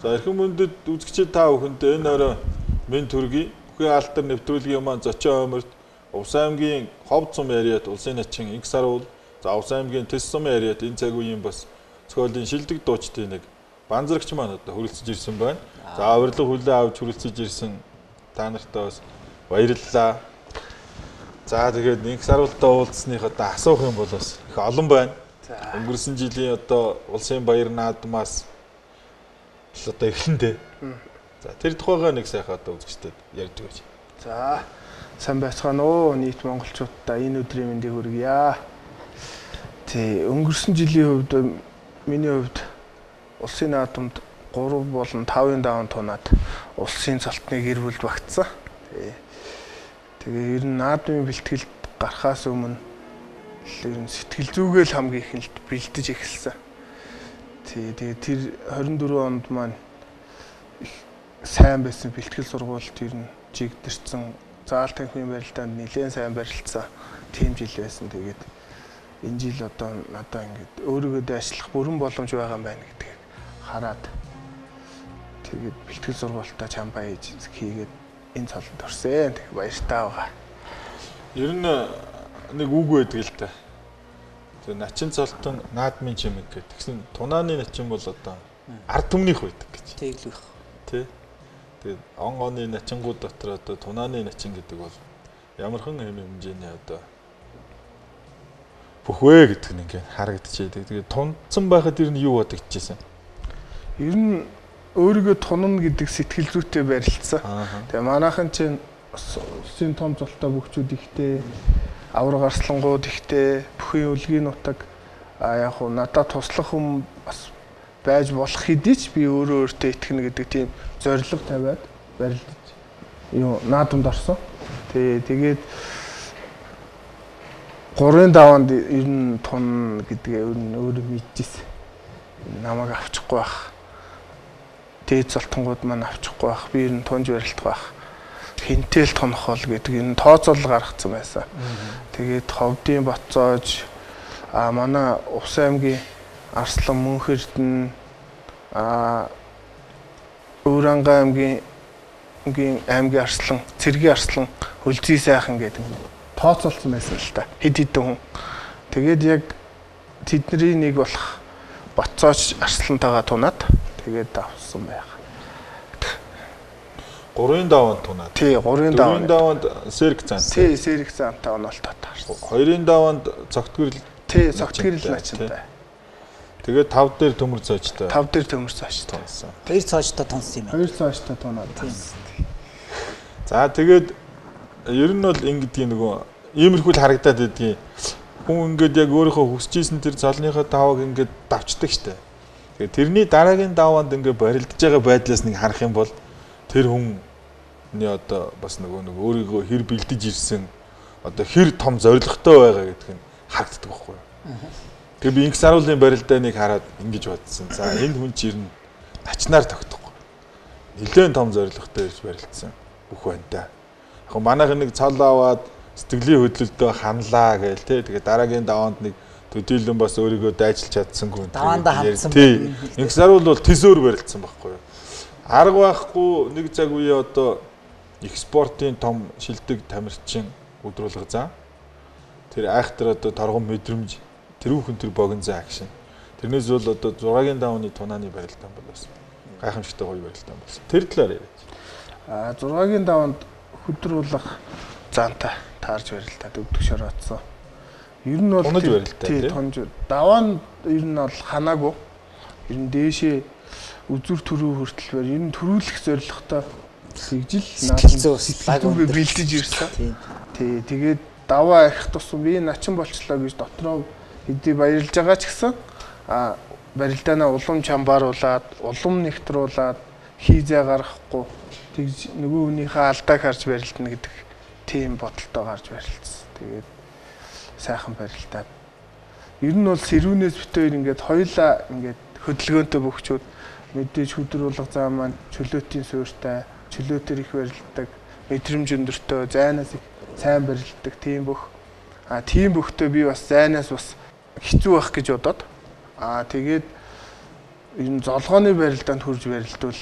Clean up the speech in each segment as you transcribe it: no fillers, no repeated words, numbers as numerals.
За эрхэм мөндөд үзэгчид та бүхэндээ энэ орой минь төргий бүхий алдар нэвтрүүлгийн маань зочин өмөрт Увс аймгийн Ховд сум яриад улсын начин Инх саруул за Увс аймгийн Тэс сум яриад энэ цаг үеийн бас цохиолын шилдэг дуучдын нэг банзрагч маань одоо хүрэлцэж ирсэн байна. За авирлаг хүлээ авч хүрэлцэж ирсэн та нартай бас баярлалаа. За тэгээд Инх саруултай уулзсных одоо асуух юм бол бас их олон байна. Өнгөрсөн жилийн одоо улсын баяр наадмаас одоо эхлэндээ. За тэр тухайгаа нэг сайхан одоо үзэгчдэд ярьж өгөөч. За сайн байцгаана уу нийт монголчуудаа энэ өдрийн мэндийг хүргье. Тэ өнгөрсөн жилийн хувьд миний хувьд улсын наадамд 3 болон 5-ын даван тунаад улсын цолтны гэр бүл багтсан. Тэгээ ер нь наадмын бэлтгэлд гарахаас өмнө ер нь сэтгэл зүгээл хамгийн ихэнх бэлдэж эхэлсэн. Тэгээ тэр 24 онд маань сайн байсан бэлтгэл сургуульд ер нь жигдэрсэн заал танхимын барилдаанд нэлээд сайн барилцсан тийм жил байсан. Тэгээд энэ жил одоо надад ингээд өөрийгөө дэвшлэх бүрэн боломж байгаа юм байна гэдгийг хараад тэгээд бэлтгэл сургуультаа чамбаа хийгээд энэ цолонд орсон. Тэг баяртай байгаа. Ер нь нэг үг байдаг л та. Тэр начин цолтон наадмын чимэг гэдэг. Тэгсэн тунааны начин бол одоо ард түмнийх байдаг гэж. Тэглэх. Тэ. Тэгээд он начингууд дотор одоо тунааны начин гэдэг бол ямархан хэмжээний одоо бүхвэ гэдэг нь ингээд харагдчихэйдэг. Тэгээд тунцсан байхад ер нь юу бодогдчихсэн? Ер нь өөрийгөө тунна гэдэг сэтгэл зүйтэй барилцсан. Тэгээ манайхан чинь улсын том золтой бүгчүүд ихтэй, авраг арслангууд ихтэй, бүхэн үлгийн нутаг яг хуу надад туслах хүн бас байж болох хэдий ч би өөртөө итгэнэ гэдэг тийм зорилго тавиад барилдаж юу наадамд орсон. Тэгээд 3-ын даваанд ер нь тун гэдгээ өөрөө мэдчихсэн. Намайг авчихгүй байх. Дээд золтонгууд маань авчихгүй байх. Би ер нь тунж барилдах байх. Хинтэл тунах бол гэдэг энэ тооцоол гаргацсан байсан. Тэгээд Ховдын Батцоож манай Увс аймгийн Арслан Мөнхөрдөн Өврангай аймгийн Арслан Цэргийн Арслан Хөлзий сайхан гэдэг тооцоолсон байсан л та. Хэд хэдэн хүн. Тэгээд яг тэдний нэг болох Батцоож Арслантайгаа тунаад тэгээд авсан байх. 3-ын даваанд тунаад. Тий, 3-ын даваанд. 4-ын даваанд Сэрэг цаан. Тий, Сэрэг цаантай онолтоо таарсан. 2-ын даваанд цогтгэрэл. Тий, цогтгэрэл начинтай. Тэгээд 5 дээр төмөр цоочтой. 5 дээр төмөр цоочтой. 2 цоочтой тунсан юм байна. 2 цоочтой тунаад. За тэгээд ер нь бол ингэдэг нөгөө иймэрхүү л харагдаад байдгийг. Хүн ингээд яг өөрийнхөө хүсчихсэн тэр цолныхоо давааг ингээд давчдаг штэ. Тэгээд тэрний дараагийн даваанд ингээд барилдаж байгаа байдлаас нэг харах юм бол тэр хүний одоо бас нөгөө өөрийгөө хэр бэлдэж ирсэн одоо хэр том зоригтой байгаа гэдэг нь харагддаг байхгүй юу. Тэгээ би Инх саруулын барилдааныг хараад ингэж бодсон. За энэ хүн ч ер нь начнаар тогтохгүй. Нилээн том зоригтой ирж барилдсан бүх байна та. Яг манайх нэг цол аваад сэтгэлийн хөдлөлтөө ханлаа гээл те. Тэгээ дараагийн даваанд нэг төдийлөн бас өөрийгөө дайжилж чадсан хүн. Даваандаа хандсан. Тий. Инх саруул бол тэсөөр барилдсан байхгүй юу. Арга байхгүй нэг цаг үе одоо экспортын том шилдэг тамирчин өдрүүлэг заа. Тэр айхтар одоо торгон мэдрэмж тэрүүхэн тэр богино заа агшин. Тэрнээс бол одоо 6-гийн давааны тунааны барилдаан болсон. Гайхамшигтай гоё барилдаан болсон. Тэр талаар яриач. 6-гийн даваанд хөдрүүлэх заантай таарж барилдаад өвдөг шороодсон. Ер нь бол тунаж барилдаа тий тунж. Даваанд ер нь бол ханаагүй. Ер нь дээшээ үзүр төрөө хүртэл бэр ер нь төрүүлэх зорилготой тэгжил сэтгэлзүйгээ бэлдэж ирсэн. Тий тэгээд даваа арих тусам би начин болчлоо гэж дотроо хэдий баярлж байгаа ч гэсэн барилдаанаа улам чамбааруулад улам нэгтрүүлээд хийзээ гаргахгүй тэгж нөгөө хүнийхээ алдааг харж барилдана гэдэг тийм бодолтой гарч барилцсан. Тэгээд сайхан барилдаад ер нь бол сэрүүнээс битээр ингээд хоёулаа ингээд хөдөлгөөнтэй бөхчүүд мэдээж хөдрүүлэх зам маань чөлөөтийн суурьтай, чөлөөтөр их барилддаг, мэдрэмж өндөртэй, зайнаас их сайн барилддаг тийм бүх. Тийм бөхтөө би бас зайнаас бас хэцүү байх гэж бодоод тэгээд энэ золгооны барилдаанд хурж барилдвал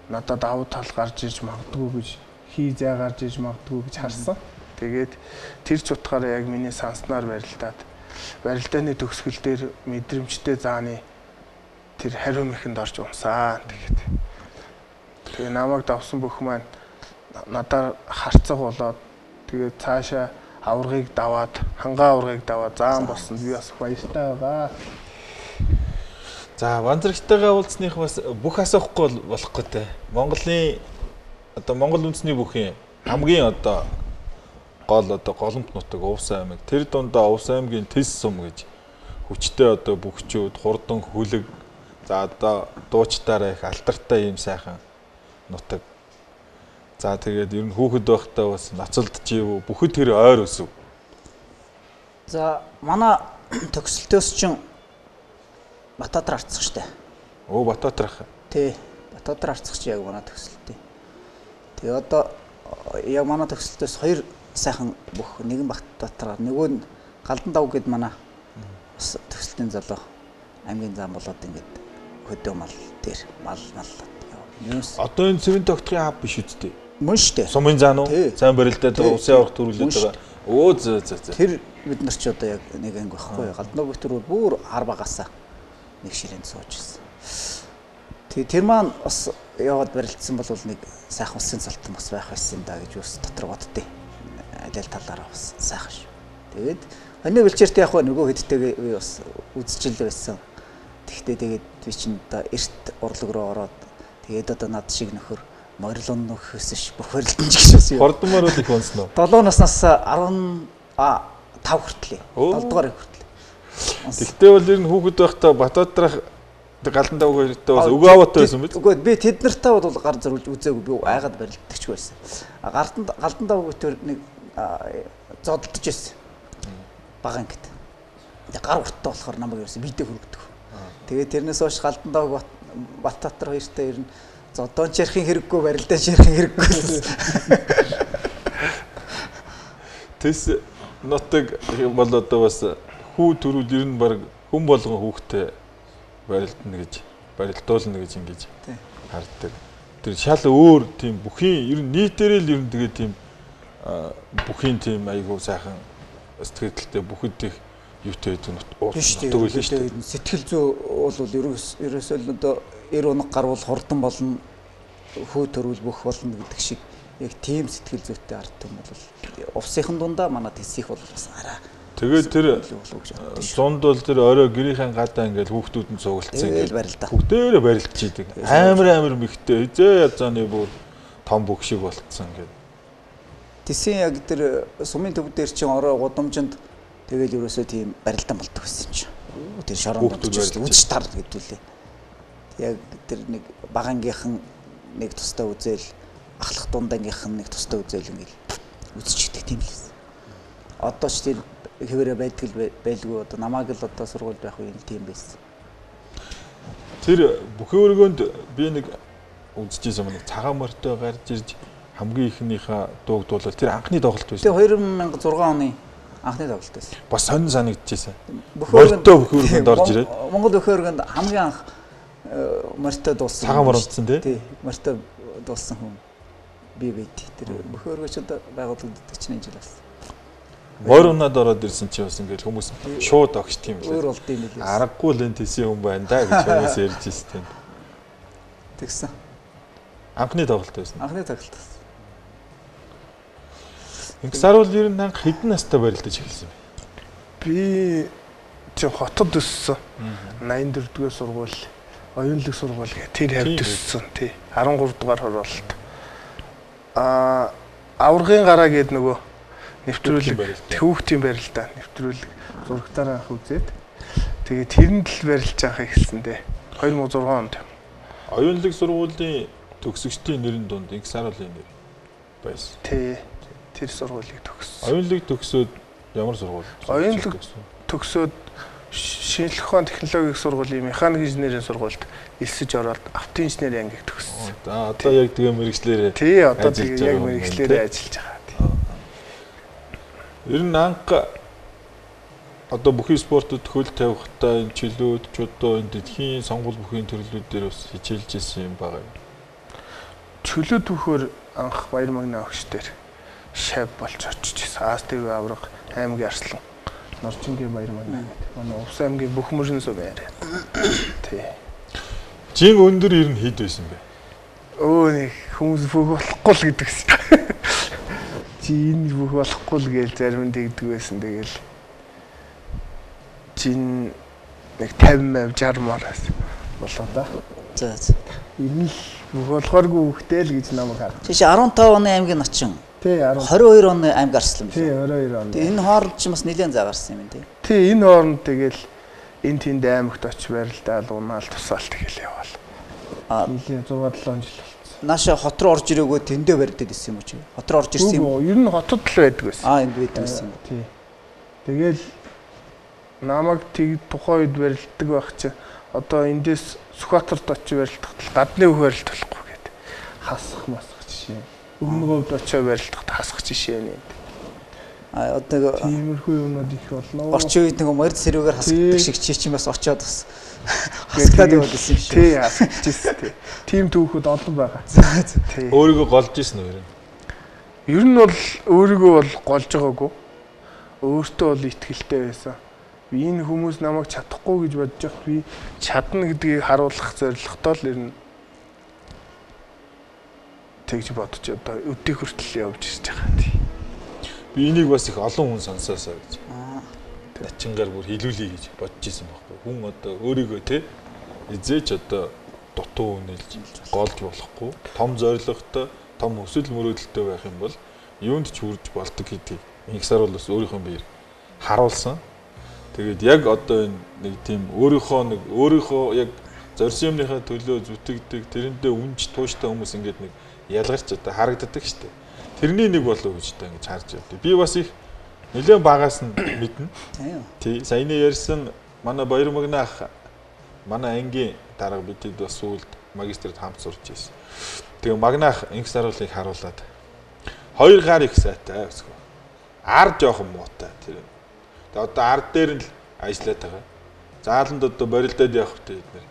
надад давуу тал гарч иж магадгүй гэж хий зай гарч иж магадгүй гэж харсан. Тэгээд тэр ч утгаараа яг миний санснаар барилдаад барилдааны төгсгөл дээр мэдрэмжтэй зааны тэр хариу мэхэнд орж унсаа. Тэгээд намайг давсан бүх маань надаар харцаг болоод тэгээд цаашаа аваргыг даваад хангаа аваргыг даваад заан болсон. Би бас баяртай байгаа. За Ванзрагтайгаа уулзсных бас бүх асуухгүй болохгүй те. Монголын одоо Монгол үндэсний бүхийн хамгийн одоо гол одоо голомт нутаг Увс аймаг. Тэр дундаа Увс аймгийн Тэс сум гэж хүчтэй одоо бөхчүүд, хурдан хүлэг за одоо дуучтаараа их алдартай юм сайхан нутаг. За тэгээд ер нь хүүхэд байхдаа бас нацалдчихив бүхэд тэр ойр өсөв. За манай төгсөлтөөс чинь Батбаатар арцах штэ. Оо Батбаатар ах. Тий. Батбаатар арцах чи яг манай төгсөлтөө. Тэгээ одоо яг манай төгсөлтөөс хоёр сайхан бүх нэгэн Батбаатар нөгөө нь Галдан дав гэд манай төгсөлтийн залуу аймгийн зам болоод ингээд хөдөө мал дээр мал. Одоо энэ цэвэн тогтхын хав биш үсттэй. Мөн штэ. Сумын зан уу? Зан барилдаад байгаа усын аврах төрүүлээд байгаа. Оо зөө. Тэр бид нар ч одоо яг нэг анги байхгүй. Галдан дав төр бүр хар багасаа нэг ширэнд сууж ирсэн. Тэгээ тэр маань бас яваад барилдсан бол нэг сайхан усын цалтан бас байх байсан да гэж бас дотор боддتي. Аль талаараа бас сайхан шүү. Тэгээд өнөө бэлчээртэй яг нөгөө хэдтэйгээ би бас үзчихэл байсан. Тэгтээ тэгээд би чинь одоо эрт урлаг руу ороод тэгээд одоо над шиг нөхөр морилон нөхөсөш бүх барилдан ч гэсэн. Хордмоор л их онсон уу? 7 наснаас 15 хүртлээ. 7 дугаар хүртлээ. Тэгтээ бол ер нь хүүхэд байхдаа Батбаатар Галдан дав хоёртой бас өгөө аваатай байсан биз? Үгүй би тэд нартай бол гар зөрүүлж үзээгүй би айгаад барилдагч байсан. Галдан дав гүтэр нэг зодолдож байсан. Бага ингээд. Тэгээ гар урттай болохоор намайг ерөөсөө бидээ хүргэдэг. Тэгээ тэрнээс хойш Галдан дав Батбаатар хоёртой ер нь зодоон чирхийн хэрэггүй барилдаан чирхийн хэрэггүй. Тэс нутаг бол одоо бас хүү төрүүл ер нь баг хүн болгон хүүхдэд барилдана гэж барилдуулна гэж ингэж харддаг. Тэр шал өөр тийм бүхийн ер нь нийтээрээ л ер нь тэгээ тийм бүхийн тийм айгуу сайхан сэтгэлдээ бүхэд их юутай гэдэг нь утгагүй л шүү дээ. Сэтгэл зүй бол ерөөсөө л одоо 90 унаг гарвал хурдан болно хөө төрүүл бүх болно гэдэг шиг яг тийм сэтгэл зүйтэй ард түмэн бол увсынхан дундаа манай Тэсих бол бас арай. Тэгээд тэр зунд бол тэр орой гэрийнхэн гадаа ингээл хүүхдүүд нь цугалтсан ингээл барилдаа. Бүгдээрээ барилдаж идэг. Амар мэгтэй эзээ язааны бүр том бүх шиг болцсон ингээд. Тэсийн яг тэр сумын төв дээр чинь орой гудамжинд тэгэл ерөөсөө тийм барилдаан болдог байсан чинь. Тэр шорон үдч тар гэдүүлээ. Яг тэр нэг багангийнхан нэг тустай үзэл ахлах дундангийнхан нэг тустай үзэл ингээл үзчихдэг тийм л. Одоо ч тэр хэвээрээ байдгүй одоо намайг л одоо сургуульд байх үеийн тийм байсан. Тэр бүхэн өргөнд би нэг үзчихсэн нэг цагаан морьтой гарч ирж хамгийн ихнийхээ дуугдуулал тэр анхны тоглолт байсан. Тэр 2006 оны анхны тоглолт байсан. Бас сонин санагдчихсэн. Морьтой бүхэн өргөнд орж ирээд Монгол бүхэн өргөнд хамгийн анх морьтой дууссан. Цагаан морьцсон тий. Морьтой дууссан хүн би байд. Тэр бүхэн өргөчд байгуулагддаг чинь энэ жил болсон. Морь унаад ороод ирсэн чи бас ингээд хүмүүс шууд огч тийм л. Өөр болд юм билээ. Аргагүй л энэ Тэсийн хүн байна да гэж хүмүүс ярьж ирсэн. Тэгсэн. Анхны тоглолт байсан. Анхны тоглолт байсан. Ингэсаар бол ер нь анх хэдэн настай барилдаж эхэлсэн бэ? Би чи хотод өссөн. 84 дугаар сургууль, оюунлаг сургууль гэх тэр хавьд өссөн тий. 13 дугаар хороолт. Аваргын гараа гээд нөгөө нэвтрүүлэг хүүхдийн барилдаа нэвтрүүлэг зурагтаараа анх үзээд тэгээд тэрэнд л барилж авах эхэлсэн дээ. 2006 онд. Оюунлаг сургуулийн төгсөгчдийн нэрийн дунд Инксаруулын нэр байсан. Тий. Тэр сургуулийг төгссөн. Оюунлаг төгсөөд ямар сургууль? Оюунлаг төгсөөд шинжлэх ухааны технологийн сургуулийн механик инженерийн сургуульд элсэж ороод автоинженерийн ангид төгссөн. Одоо яг тэгээ мэрэгчлэрээ. Тий, одоо тэгээ яг мэрэгчлэрээ ажиллаж байгаа. Ер нь анх одоо бүхий спортод хөл тавихтай энэ чөлөөд чудоо энэ дэлхийн сонгуул бүхий төрлүүдээр бас хичээлж ирсэн юм байгаа юм. Чөлөө түүхээр анх Баярмагны огш дээр шав болж очиж ирсэн. АСТV авраг аймгийн арслан Норжингийн Баярмагны гэдэг. Манай Увс аймгийн бүх мөрөн сум яриа. Тий. Жин өндөр ер нь хэд байсан бэ? Нэг хүмүүс бүх болохгүй л гэдэгсэн. Жин бүх болохгүй л гээл зарим дэгдэг байсан. Тэгэл жин нэг 50 60 мараас болоо да. За. Ер нь бүх болохооргүй хөхтэй л гэж намайг хаа. Тийш 15 оны аймгийн начин. Тий 22 оны аймгийн арслан. Тий 22 он. Энэ хооронд ч бас нэлээд загарсан юм тий. Тий энэ хооронд тэгэл энэ тэнд аймагт очиж барилдаал унаал тусаал тэгэл яваал. Нэлээд 6 7 жил. Нааша хот руу орж ирээгүй тэндээ барьдад исэн юм уу чи? Хот руу орж ирсэн юм уу? Ер нь хотод л байдаг байсан. Энд байдаг байсан. Тий. Тэгэл намайг тухайн үед барилддаг байх чи одоо эндээс Сүхбаатарт очиж барилдахад гадны бүх барилд болохгүй гэдэг. Хасах масах жишээ. Өмнө говьд очиж барилдахад хасах жишээ нь. Одоо тиймэрхүү юмнууд их болно. Орчин үед нэг морд сэрүүгээр хасдаг шиг чи чинь бас очиод бас хасгаад явуулсан юм шиг. Тий хасаж ирсэн тий. Тим түүхүүд олон байгаа. Тий. Өөрийгөө голж ирсэн үү? Ер нь бол өөрийгөө бол голж байгаагүй. Өөртөө бол итгэлтэй байсан. Би энэ хүмүүс намайг чадахгүй гэж бодож байхад би чадна гэдгийг харуулах зорилготой л ер нь тэгж бодож одоо өдөө хүртэл явж ирж байгаа тий. Би энийг бас их олон хүн сонсоосоо гэж. Начингаар бүр хилүүлье гэж бодож исэн байхгүй. Хүн одоо өөрийгөө те эзээч одоо дутуу үнэлж голж болохгүй. Том зорилготой, том өсөл мөрөөдөлтэй байх юм бол юунд ч хүрж болдог гэдгийг нэг сар бол бас өөрийнхөө биеэр харуулсан. Тэгээд яг одоо энэ нэг тийм өөрийнхөө яг зорьсон юмныхаа төлөө зүтгэдэг тэрэндээ үнж тууштай хүмүүс ингээд нэг ялгарч одоо харагддаг штеп. Тэрний нэг болов гэж одоо ингэж харж байна. Би бас их нэлээд багаас нь мэднэ. Тий, саяны ярьсан манай Баярмагны ах манай ангийн дарга бидэд бас сүүлд магистрт хамт сурч ирсэн. Тэгээ магнах инх саруулыг харуулад хоёр гар их сайтай өсгөө. Ар жоохон муутай тэр. Тэгээ одоо ард дээр нь л ажиллаад байгаа. Зааланд одоо барилдаад явах хэрэгтэй бид нэр.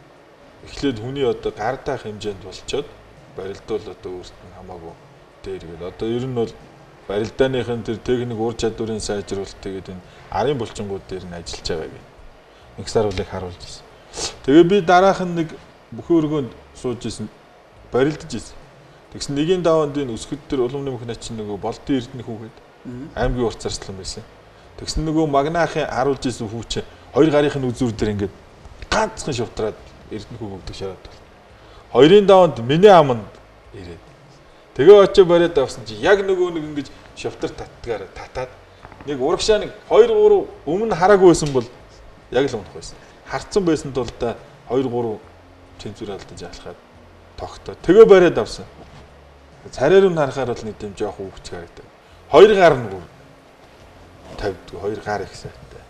Эхлээд хүний одоо гардах хэмжээнд болчоод барилдуул одоо өөрт нь хамаагүй дээр гээд одоо ер нь бол барилдааныхын тэр техник ур чадварын сайжруулалт тэгээд энэ арын булчингууд дээр нь ажиллаж байгаа гэх. Инх саруулыг харуулж ирсэн. Тэгээ би дараах нь нэг бүхэн өргөнд сууж исэн барилдаж исэн. Тэгсэн нэгийн даваанд энэ өсгөд төр улам нэмэх начин нөгөө болдын эрдэнэ хүүгээд аймгийн урт зарслан байсан. Тэгсэн нөгөө магнаахын харуулж исэн хүүч хоёр гарынхын үзүүр дээр ингээд ганцхан шавтраад эрдэнэ хүү өгдөг шараад бол. Хоёрын даваанд миний аманд ирээд. Тэгээ очиж бариад авсан чи яг нөгөө нэг ингэж шавтар татдгаар татаад нэг урагшаа нэг 2 3 өмнө хараагүй байсан бол яг л унах байсан. Харцсан байсан тул да 2 3 тэнцвэр алдаж алхаад тогтоо. Тэгээ бариад авсан. Царайр нь харахаар бол нэг юм жоох үгч харагдав. Хоёр гар нь тавьдаг, хоёр гар их сайтай.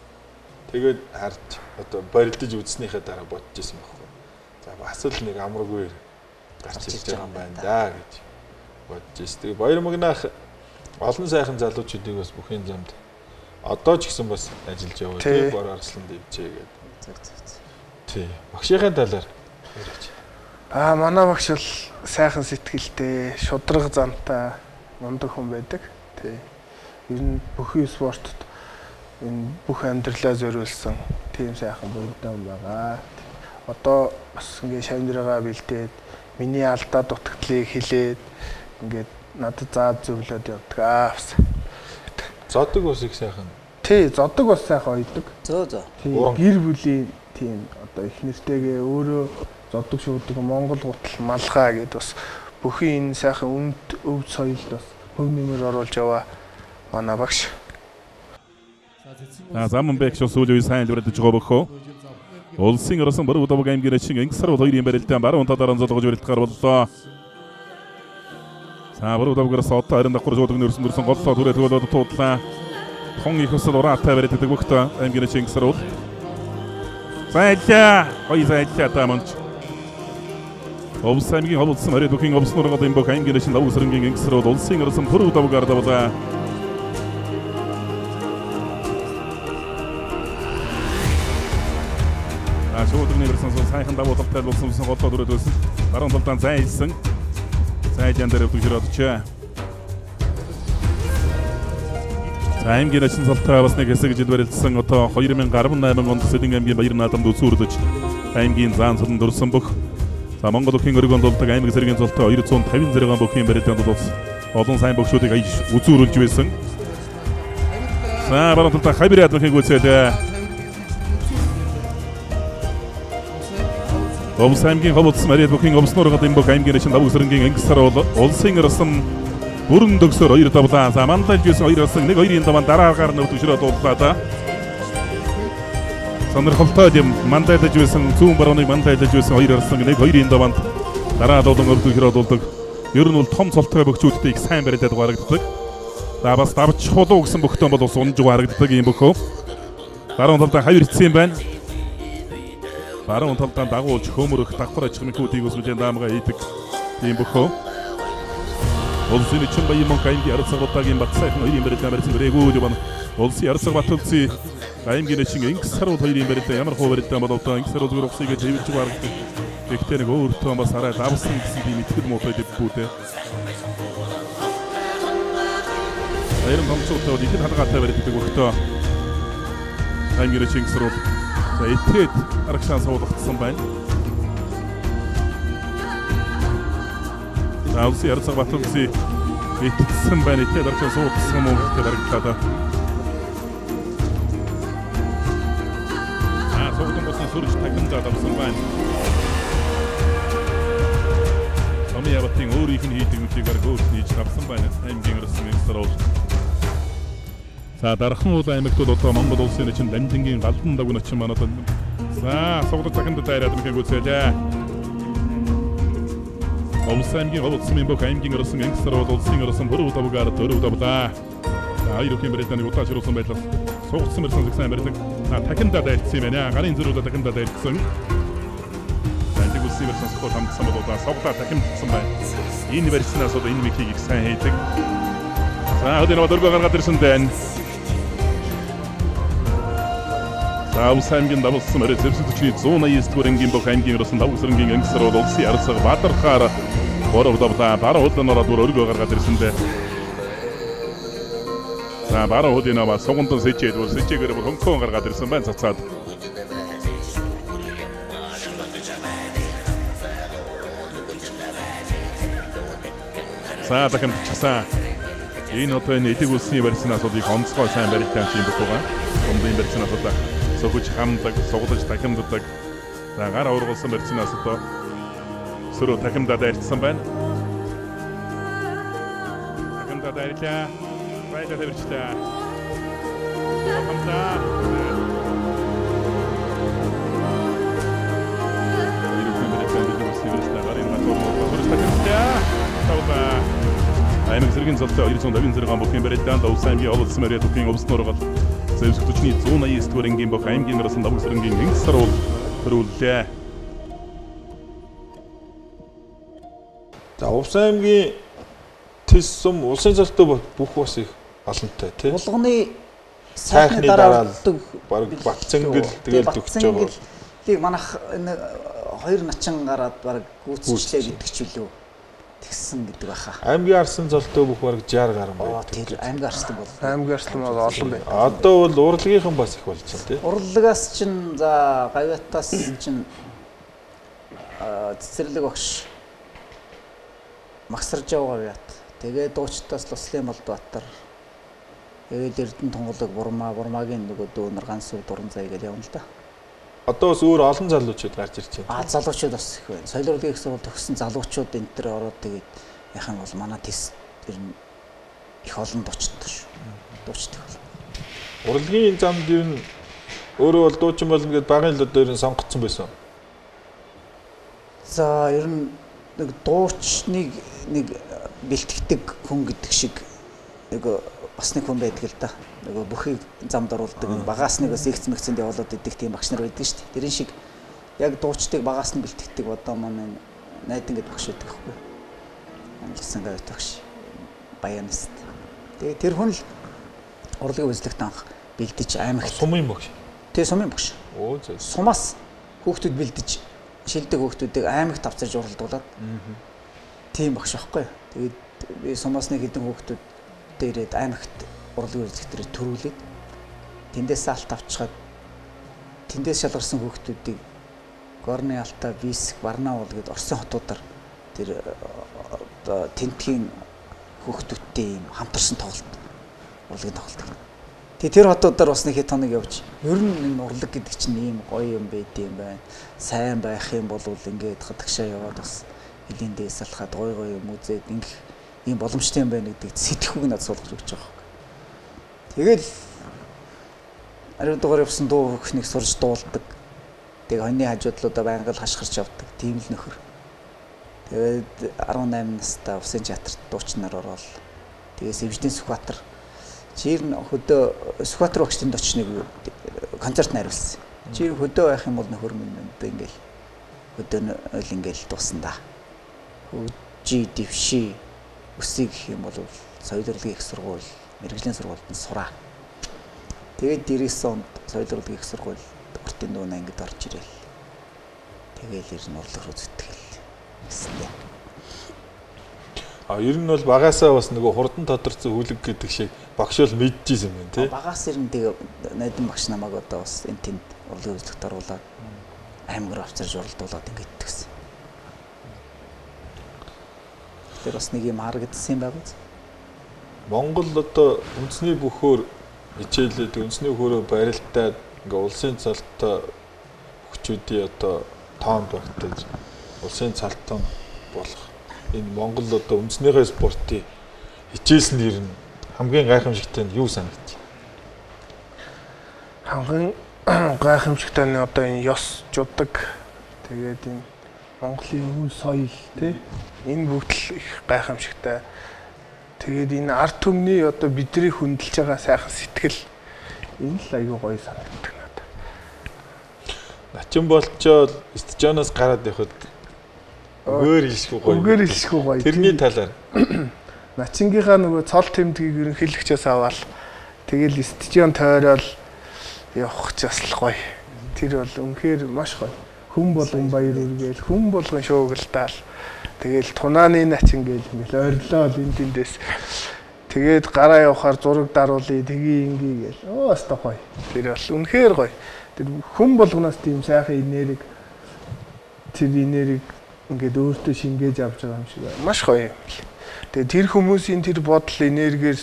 Тэгээд харж одоо барилдаж үзснийхээ дараа бодож исэн байхгүй. За бас л нэг амаргүй гарч ирж байгаа юм байна да гэж бодож исэн. Тэгээ Баярмагнах олон сайхан залуучуудыг бас бүхэн замд одоо ч гэсэн бас ажиллаж яваа. Тэгээ бор арслан дэвчээ гэдэг. Тий. Багшийн талаар яриач. Манай багш бол сайхан сэтгэлтэй, шудраг зантай, мундаг хүн байдаг. Тий. Ер нь бүхий спортод энэ бүх амьдралаа зориулсан тийм сайхан бүгдэн байгаа. Одоо бас ингээ шавныраа бэлдээд миний алдаа дутагдлыг хэлээд ингээд надад заад зөвлөд явдаг. Зодог бас их сайхан. Тий, зодог бас сайхан ойдог. Зөө. Гэр бүлийн тийм одоо их нэртэйгээ өөрөө зодог шүүдэг Монгол гутал малхаа гэдээ бас бүхий энэ сайхан өв соёлд бас хөв нэмэр оруулж яваа манай багш. Замбек сүүлийн сайн илрээд байгаа бохоо. Улсын орсон баруун даваа аймгийн чин инксар хоёрын барилдаан баруун талаараа зодгож барилдахаар боллоо. Баруун даваагаас одоо харин давхар зодог нэрсэн голлоо түрээ төгөлөд туудлаа. Хон их өсөл ураатай барилдаг бөхтө аймгийн чин инксар бол. Сайчаа, ой сайчаа тааманч. Улсын аймгийн холбосон харин бүхэн обсноргод юм бох аймгийн чин давуу сэрэнгийн инксар бол улсын орсон баруун даваагаар даваа. Шуудны версэн сайхан давуулалттай болсон голоо дүрээд байсан. Баруун талдаа зай хэлсэн. Зайдан дээр төвшөрөөдчээ. Аймгийн ачин салтаа бас нэг хэсэг жил барилдсан одоо 2018 онд Сэдэн аймгийн Баяр наадамд үзүүрлэж аймгийн заан цолон дурсан бүх за Монгол өхийн өргөнд болдог аймаг зэргийн цолтой 250 зэрэг бүхийн барилдаанд бол олон сайн богчдыг үзүүрлж байсан. За баруун талдаа Хайбираад бүхийг үзээд Овс аймгийн ховцс Мариад бүхийн овсноор гадын бүх аймгийн ачин давуу сэрэнгийн ангисар бол улсын ирсэн бүрэн дөгсөөр 2 давлаа. За мандаж юусэн 2 болсон 1-2-ийн даван дараагаар нь төвшрөөд дууллаа да. Сонирхолтой юм мандаж юусэн зүүн барууныг мандаж юусэн 2 болсон 1-2-ийн даванд дараа дуулан төвшрөөд дуулдаг. Ер нь бол том цолтой бөхчүүдтэй их сайн барилдаад гарагддаг. За бас давч хулуу гэсэн бөхтөн бол ус унж гарагддаг юм бөхөө. Баруун талдаа хавир эцсэн байна. Баруун талдаа дагуулж хөмөрөх давхар аж ахуйнуудыг өсгөж даамгаа хийдэг юм бөхөө. Улсын чин баян мөн аймгийн арцаг удаагийн батсайхан 2-ийн барилдаан барьсан бэрэгүүд байна. Улсын арцаг батулцын аймгийн чин Ингсар 2-ийн барилдаан ямар хөө барилдаан болоод Ингсар зүгээр усыг живж гаргадаг. Гэхдээ нэг өөртөө бас арай давсан гэсэн тийм итгэл муутай дэвгүүтэй. Баяр номцоотой ихэд хадгалтай барилдаг өгтөө. Аймгийн чин Ингсар за итгэд аргашаан суулгацсан байна. Улсын арцаг батулцын итгсэн байна. Итгэд аргашаан суулгацсан мөн гэдэг баригдлаа. Согдон босон сүрж тахимдаад авсан байна. Яматын өөрийнх нь хийдэг үгийг бараг өөрт хийж авсан байна. Аймгийн ирсэн Ингсар бол. За дархан уул аймагт бол одоо Монгол улсын чин Дамжингийн галдан давгын очин манад. За согдон тахимд дайраад мэгэн гүцээлээ. Улсын аймгийн голцсон бүх аймгийн ирсэн Ингсар бол улсын ирсэн хөрөв давгаар төрөв давлаа. За хоёр өхөн барилдааны удаач ирсэн байдлаар сугцсан ирсэн сайн барилдаг. Тахимдаа дайрцсан юм байна. Гарын зэрүүлээ тахимдаа дайрцсан. Сивэрсэн спорт хамтсан болоо согдоо тахимдсан байна. Энэ барьснаас одоо энэ микийг их сайн хийдэг. За өдөр дөрвөө гаргаад ирсэн байна. За усаймгийн давулсан мөрөд зэвсэгчний 189 дугаар ангийн бүх аймгийн ирсэн давуу сэрэнгийн ангисар бол улсын арцаг бадархаар боров давлаа. Бараа хуулиан ороод өргөө гаргаад ирсэн дээ. За бараа хуулиан аваа сугандан сэжээд бол сэжээгээр хөнгөн гаргаад ирсэн байна цацаад. За дахин часан. Энэ одоо энэ эдэг үлсний барьснаас бол их онцгой сайн барилдаан юм байна. Гомдын барьснаас одоо сөхөж хамдаг, суглаж тахимддаг. За гар ургуулсан барьснаас одоо сөрөө тахимдаад дайрцсан байна. Тахимдаад дайрлаа. Баялаа тавьчихлаа. Хамтаа. Аймаг зэргийн цолтой 250 зэрэг бүхийн барилдаанд улсын аймгийн олдсон Мариад бүхийн овсноор гал зэвсэгчний 189 дугаар ангийн бүх аймгийн арсан давуу сэрэнгийн Ингсар бол төрүүллээ. За улсын аймгийн тэс сум улсын цолтой бүх бас их олонтой тий. Булганы сайхны дараа баг Батцангэл тэгэл төгсөж байгаа. Тийг манайх энэ хоёр начин гараад баг гүйцэжлээ гэдэг ч үлээ. Тэгсэн гэдэг баха. Аймгийн арсан цолтой бүх бараг 60 гаруй байна. Тэр аймгийн арслан бол. Аймгийн арслан бол олон байна. Одоо бол урлагийнхан бас их болж байна тий. Урлагаас чинь за гавьятаас чинь цэцэрлэг багш Магсарж гавьят. Тэгээд дуучтаас Луслын Молдбаатар. Тэгээд Эрдэнэ Тунгалаг Бурмагийн нөгөө дүүнэр Гансүр Дуран зай гэж явна л да. Одоо бас өөр олон залуучууд гарч ирж байна. Залуучууд бас их байна. Соёл урлагийн их сургууль төгссөн залуучууд энэ төр ороод тэгээд яхаа бол манай тест ер нь их олон дуучдаг шүү. Дуучдаг. Урлагийн замд ер нь өөрөө бол дуучин болно гэдээ багын л одоо ер нь сонгогдсон байсан. За ер нь нэг дуучныг нэг бэлтгэдэг хүн гэдэг шиг нэг бас нэг хүн байдаг л да. Нөгөө бүхийг замд оруулдаг багаас нэг бас ихц мэгцэнд явуулаад идэх тийм багш нар байдаг шүү дээ. Тэрэн шиг яг дуучдыг багаас нь бэлтгэдэг одоо манай найдан гэдэг багш байдаг байхгүй. Амжилсан гавьт багш. Баянист. Тэгээ тэр хүн л урлагийн үзлэгт анх бэлдэж аймагт сумын багш. Тэгээ сумын багш. Оо зөв. Сумаас хүүхдүүд бэлдэж шилдэг хүүхдүүдийг аймагт авчирж уралдуулаад тийм багш байхгүй. Тэгээд би сумаасны хэдэн хүүхдүүд дээрээд аймагт урлагийн үзэгтрээр төрүүлээд тэндээс алт авчихад тэндээс шалгарсан хүүхдүүдийг Горны Алтай, Бийск, Барнаул гээд Орсын хотуудаар тэр одоо тентгийн хүүхдүүдтэй юм хамтарсан тоглолт урлагийн тоглолт. Тэгээ тэр хотуудаар бас нэг хэд хоног явж ер нь энэ урлаг гэдэг чинь ийм гоё юм байд юм байна. Сайн байх юм бол ингээд хадагшаа яваад бас хэлийн дээс алхаад гоё юм үзээд ингэх ийм боломжтой юм байна гэдэг сэтгэхүйг надад суулгаж өгч байгаа. Тэгэл ариун дугаар явсан дуу хөхнийг сурж дуулдаг. Тэгээ хоньны хажуудлуудаа байнга л хашгирч явдаг. Тийм л нөхөр. Тэгээд 18 настай Усын театрт дуучнаар ороод тэгээ Сэвждийн Сүхбаатар чир хөдөө Сүхбаатар багштын очныг концерт найруулсан. Чир хөдөө байх юм бол нөхөр минь ингээл хөдөө нь л ингээл дуусна да. Хөгжи дэвши өсөй гэх юм бол соёл урлагийн их сургууль, мэрэгжлийн сургуульд нь сураа. Тэгээд 90 онд соёл урлагийн их сургууль Уртын дүүн ангид орж ирэл. Тэгээл ер нь урлаг руу зүтгэл. Ер нь бол багаасаа бас нөгөө хурдан тодорцсон хүлэг гэдэг шиг багш бол мэдчихсэн юм тий. Багаас ер нь тэгээ найдан багш намайг одоо бас энэ тэнд урлагийн үзлэгт оруулаад аймаг руу авчирж уралдуулаад ингээд төгсөн. Тэр бас нэг юм харагдсан юм байна. Монгол одоо үндэсний бөхөөр хичээлээд үндэсний бөхөөрөө барилдаад ингээ улсын цалтай хүчүүдийн одоо тоонд багтаж улсын цалтан болох энэ Монгол одоо үндэснийхээ спортын хичээлсэн нэр нь хамгийн гайхамшигтай нь юу санагдчих? Хамгийн гайхамшигтай нь одоо энэ ёс жудаг тэгээд энэ Монголын үйл соёл тий энэ бүгд л их гайхамшигтай. Тэгээд энэ ард түмний одоо бидний хөндлөж байгаа сайхан сэтгэл энэ л аюу гоё санагддаг надад. Начин болчоод стадионоос гараад явхад өгөр илшгүй гоё. Өгөр илшгүй гоё. Тэрний талаар Начингийнхаа нөгөө цол тэмдгийг ерөнхийлөгчөөс аваад тэгэл стадион тойрол явах ч бас л гоё. Тэр бол үнэхээр маш гоё. Хүн болгон баяр үргээл, хүн болгон шуугилдаал. Тэгэл тунааны начин гээл ингээл ойрлоо энэ тэндээс тэгээд гараа явахаар зураг даруулъя тгий ингээ гээл. Оо өстой гоё. Тэр бол үнэхээр гоё. Тэр хүн болгоноос тийм сайхан энерги тэр энерги ингээд өөртөө шингээж авч байгаа юм шиг маш гоё юм. Тэгээд тэр хүмүүсийн тэр бодол энергиэр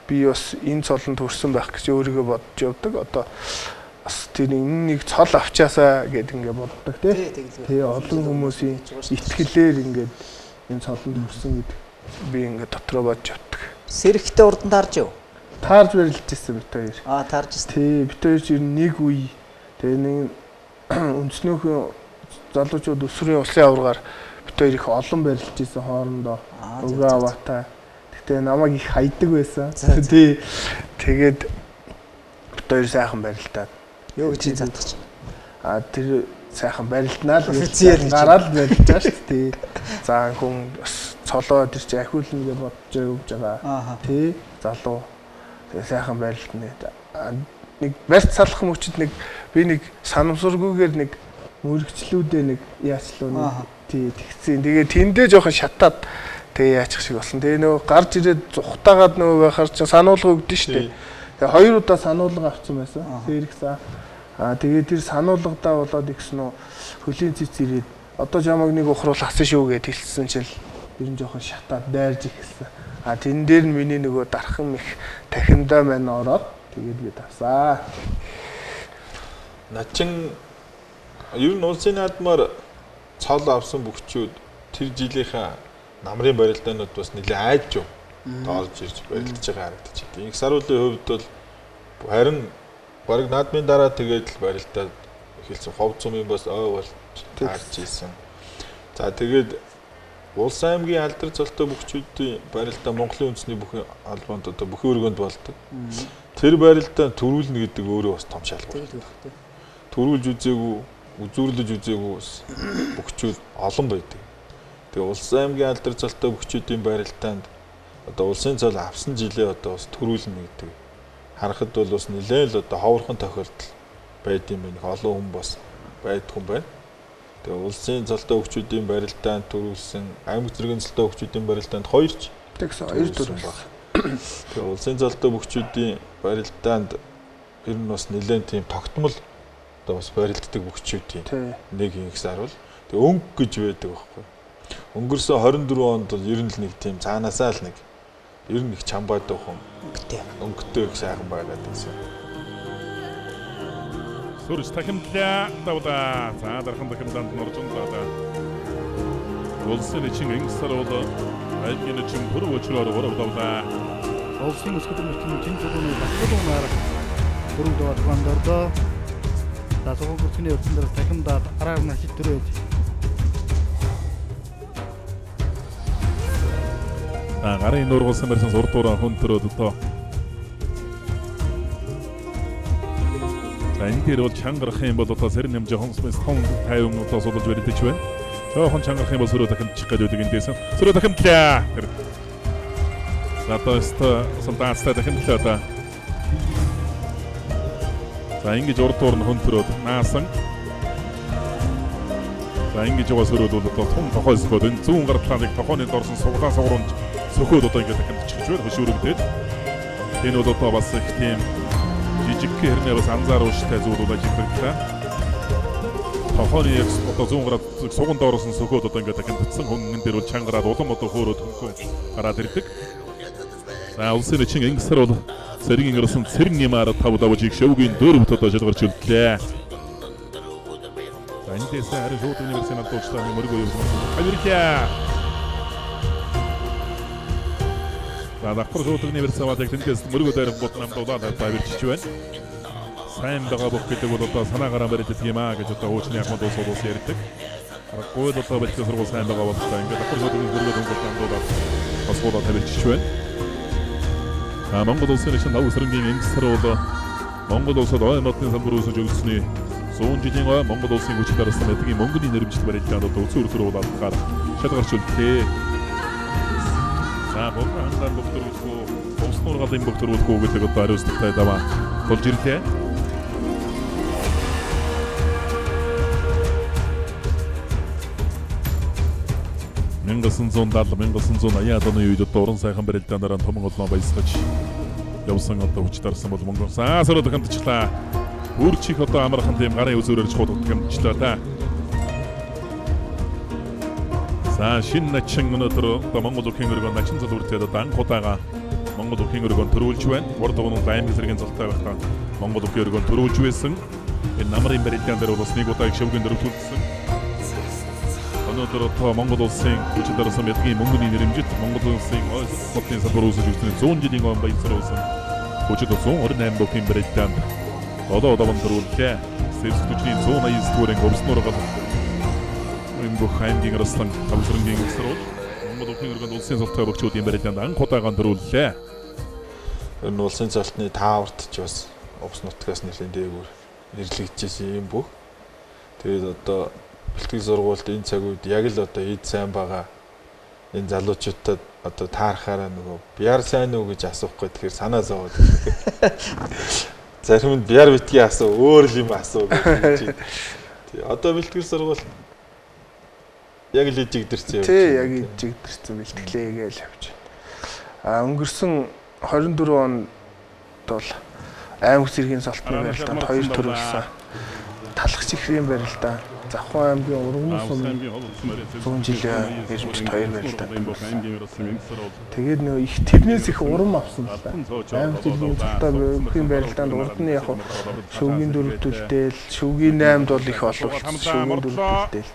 би бас энэ цолонд хүрсэн байх гэж өөрийгөө бодож явдаг. Одоо бас тэр нэг цол авчаасаа гэд ингээд боддог тий. Олон хүмүүсийн итгэлээр ингээд энэ цолонд хүрсэн гэдэг би ингээд дотроо бодож явдаг. Сэрэгтэй урдан таарж юу? Таарж барилж ирсэн бит хоёр. Таарж ирсэн. Тий, бит хоёр ер нь нэг үе. Тэгээ нэг үндснөөхөө залуучууд өсвөрийн улсын аваргаар бит хоёр их олон барилж ирсэн хоорондоо. Угаа аваатай. Гэтэ намайг их хайдаг байсан. Тий. Тэгээд бит хоёр сайхан барилдаад. Юу гэж задах чинь. Тэр сайхан барилднаа л гараад барилж байгаа шүү дээ. За хүн цолоо тэр чи ахиулна гэж бодож явж байгаа. Тий. Залуу. Тэгээ сайхан барилдна. Нэг барьц салах мөчд нэг би нэг санамсаргүйгээр нэг мөрөгчлүүдээ нэг яачлуу нэг тий тэгсэн. Тэгээ тэндээ жоохон шатаад тэгээ яачих шиг болсон. Тэгээ нөгөө гарч ирээд зүхтаагаад нөгөө байхаар чи сануулга өгдөн шүү дээ. Тэгээ хоёр удаа сануулга авсан байсан. Сэрэгсэн. Тэгээ тэр сануулгадаа болоод ихсэн үү хөлийн цэц ирээд одоо жамаг нэг ухруул асан шүү гэд хэлсэн чил ер нь жоохон шатаад дайрж ихсэн. Тэн дээр нь миний нөгөө дархан их тахиндаа маань ороод тэгээд би тавсаа. Начин ер нь улсын наадмаар цол авсан бүгчүүд тэр жилийнхаа намрын барилдаанууд бас нэлээд айж орж ирж барилдаж байгаа харагдаж байна. Инх саруулын хувьд бол харин бараг наадмын дараа тэгээд л барилдаад эхэлсэн. Ховд сумын бас ой бол таарч ийсэн. За тэгээд Улс аймгийн алдар цолтой бүгчүүдийн барилдаа Монголын үндэсний бүхэн албанд одоо бүхэн өргөнд болдог. Тэр барилдаа төрүүлнэ гэдэг өөрөө бас том шалгуур. Төрүүлж үзээгүй, үзүүрлэж үзээгүй бүгчүүд олон байдаг. Тэгээ улс аймгийн алдар цолтой бүгчүүдийн барилдаанд одоо улсын цол авсан жилээ одоо бас төрүүлнэ гэдэг харахад бол бас нэлээд л одоо ховорхон тохиолдол байд юм байна. Олон хүн бас байдаг хүн байна. Тэгээ улсын цолтой хөгжүүдийн барилдаанд төрүүлсэн аймаг зэргийн цолтой хөгжүүдийн барилдаанд 2ч тэгсэн 2 төрүүлсэн. Тэгээ улсын цолтой хөгжүүдийн барилдаанд ер нь бас нэлээд тийм тогтмол одоо бас барилддаг хөгжүүдийн нэг юм гэсэн харуул. Тэгээ өнгө гэж байдаг байхгүй. Өнгөрсөн 24 онд бол ер нь л нэг тийм цаанаасаа л нэг ер нь их чамбаадаг хүн өнгөтэй их сайхан байгаад байсан. Сүрс тахимдлаа давда за дархан тахимданд норжон даа. Улсын чин энгсарууд аймгийн чин бүрөө өчрөөр давда. Улсын өсгөл мөрчлийн чин зүгүүний батлуунаар бүрэн дуудвандордоо дасгоо гүцний өрсөндөр тахимдаад араар нахид төрөөд гарын нургуулсан барьсан сурдуураа хүн төрөөд одоо энэ дээр бол чангарах юм бол одоо сэрэн юм жоохон смэс хон 50 минутаас удаж барилдаж байна. Жоохон чангарах юм бол сөрөө дахимчих гээд байдаг эндээс. Сөрөө дахимтлаа. Одоо солдаттай дахимтлаа да. За ингэж урдуур нь хүн төрөөд наасан. За ингэж яваа сөрөөд бол одоо тун тохойсгоод энэ зүүн гартлааныг тохооны дорсон суглаа сууруунд сөхөөд одоо ингэ дахимчих байна. Хөшөөрөгдөөд. Энэ бол одоо бас их тийм жижиг хэрнээ бас анзааруулжтай зүйлүүд ажилладаг. Тохооны яг одоо зүүн гараад суган доороос нь сөхөөд одоо ингэ дахимтсан хөнгөн дээр бол чангараад улам одоо хөөрөөд хөнгөн гараад ирдэг. За улсын чин энгсэр бол сэргийн ирсэн цэрэн юмар 5 давжиг шөвгийн 4-т одоо шалгарч үлдлээ. За эндээс харин шууд университет надуучлагын мөргөө юм. Баярлалаа. За давхар шууд университет тэндээс мөргөө дээр ботнам дуудаад баярлж байна. Сайн байгаа бүх гэдэг бол одоо санаагаараа баригддаг юм аа гэж одоо хуучны ахмад улс ярьдаг. Аргагүй л одоо бэлтгэл сургууль сайн байгаа бол ингээд давхар шууд мөргөө дуудаад бас бодоод тавьчих байна. Монгол улсын чин давуу сэрэнгийн энгсэр бол Монгол улсад ой модны самбар үүсэж өгсөний 100 жилийн ой Монгол улсын хүч дарсан эдгийн мөнгөний нэрмжил барилдаанд одоо өсөр төрүүлэлтээр шалгарч үлдлээ. За богдоогоор богдруулахгүй, улс нургалын богдруулахгүй гэдэг одоо хариуцлагатай даваа болж ирлээ. Мингасан 1980 оны үед одоо уран сайхан барилдаанаар томон олноо баясгаж явсан одоо хүч дарсан бол Монгол сөрөө дахимтчлаа. Үрчих одоо амархан тийм гарын үзүүрээр чухал дахимтчлаа та. За шинэ начин өнөөдөр одоо Монгол Улсын өргөн начин залууртад одоо анх удаага Монгол Улсын өргөн төрүүлж байна. Урд дугуйн аймаг зэргийн золтой байхдаа Монгол Улсын өргөн төрүүлж байсан. Энэ намрын барилдаан дээр бас нэг удаа шөвгөн дөрвөлдсөн. Өнөөдөр одоо Монгол улсын хүч дарсан эдгийн мөнгөний нэрмжит Монгол улсын модны салбар үүсэж өгсөн 100 жилийн он баясгалсан хүчит 128 бүхэн барилдаанд одоо төрүүллээ. Сэрс хүчний 189 дуурайн өвснөр гал энэ бүх аймгийн арслан авсрангийн эсрэг Монгол улсын өргөнд улсын цолтой бөгчүүдийн барилдаанд анх удаагаар төрүүллээ. Энэ улсын цолтны тааварт ч бас овс нутгаас нэлийн дээгүүр нэрлэгдэжсэн юм бүх. Тэгээд одоо бэлтгэл сургуульд энэ цаг үед яг л одоо эд сайн байгаа энэ залуучуудад одоо таарахаараа нөгөө бяар сайн уу гэж асуухгүй тэгэхээр санаа зовоод зарим нь бяар битгий асуу өөр юм асуу гэж. Тий одоо бэлтгэл сургууль яг л ижигдэрсэн юм. Тий яг ижигдэрсэн бэлтгэлээ гээл явж байна. Өнгөрсөн 24 онд бол аймаг зэргийн салтны барилдаанд 2 төрүүлсэн. Талхч ихрийн барилдаан Завхан аймгийн ургамал сумын 100 жилийн эрдэмтэд 2 барилдаан. Тэгээд нөгөө их тэрнээс их урам авсан байна. Аймаг зэргийн цолтой бүхэн барилдаанд урд нь яг шүвгийн 4 төлдөөл, шүвгийн 8-д бол их олуулсан. Шүвгийн 4 төлдөөл.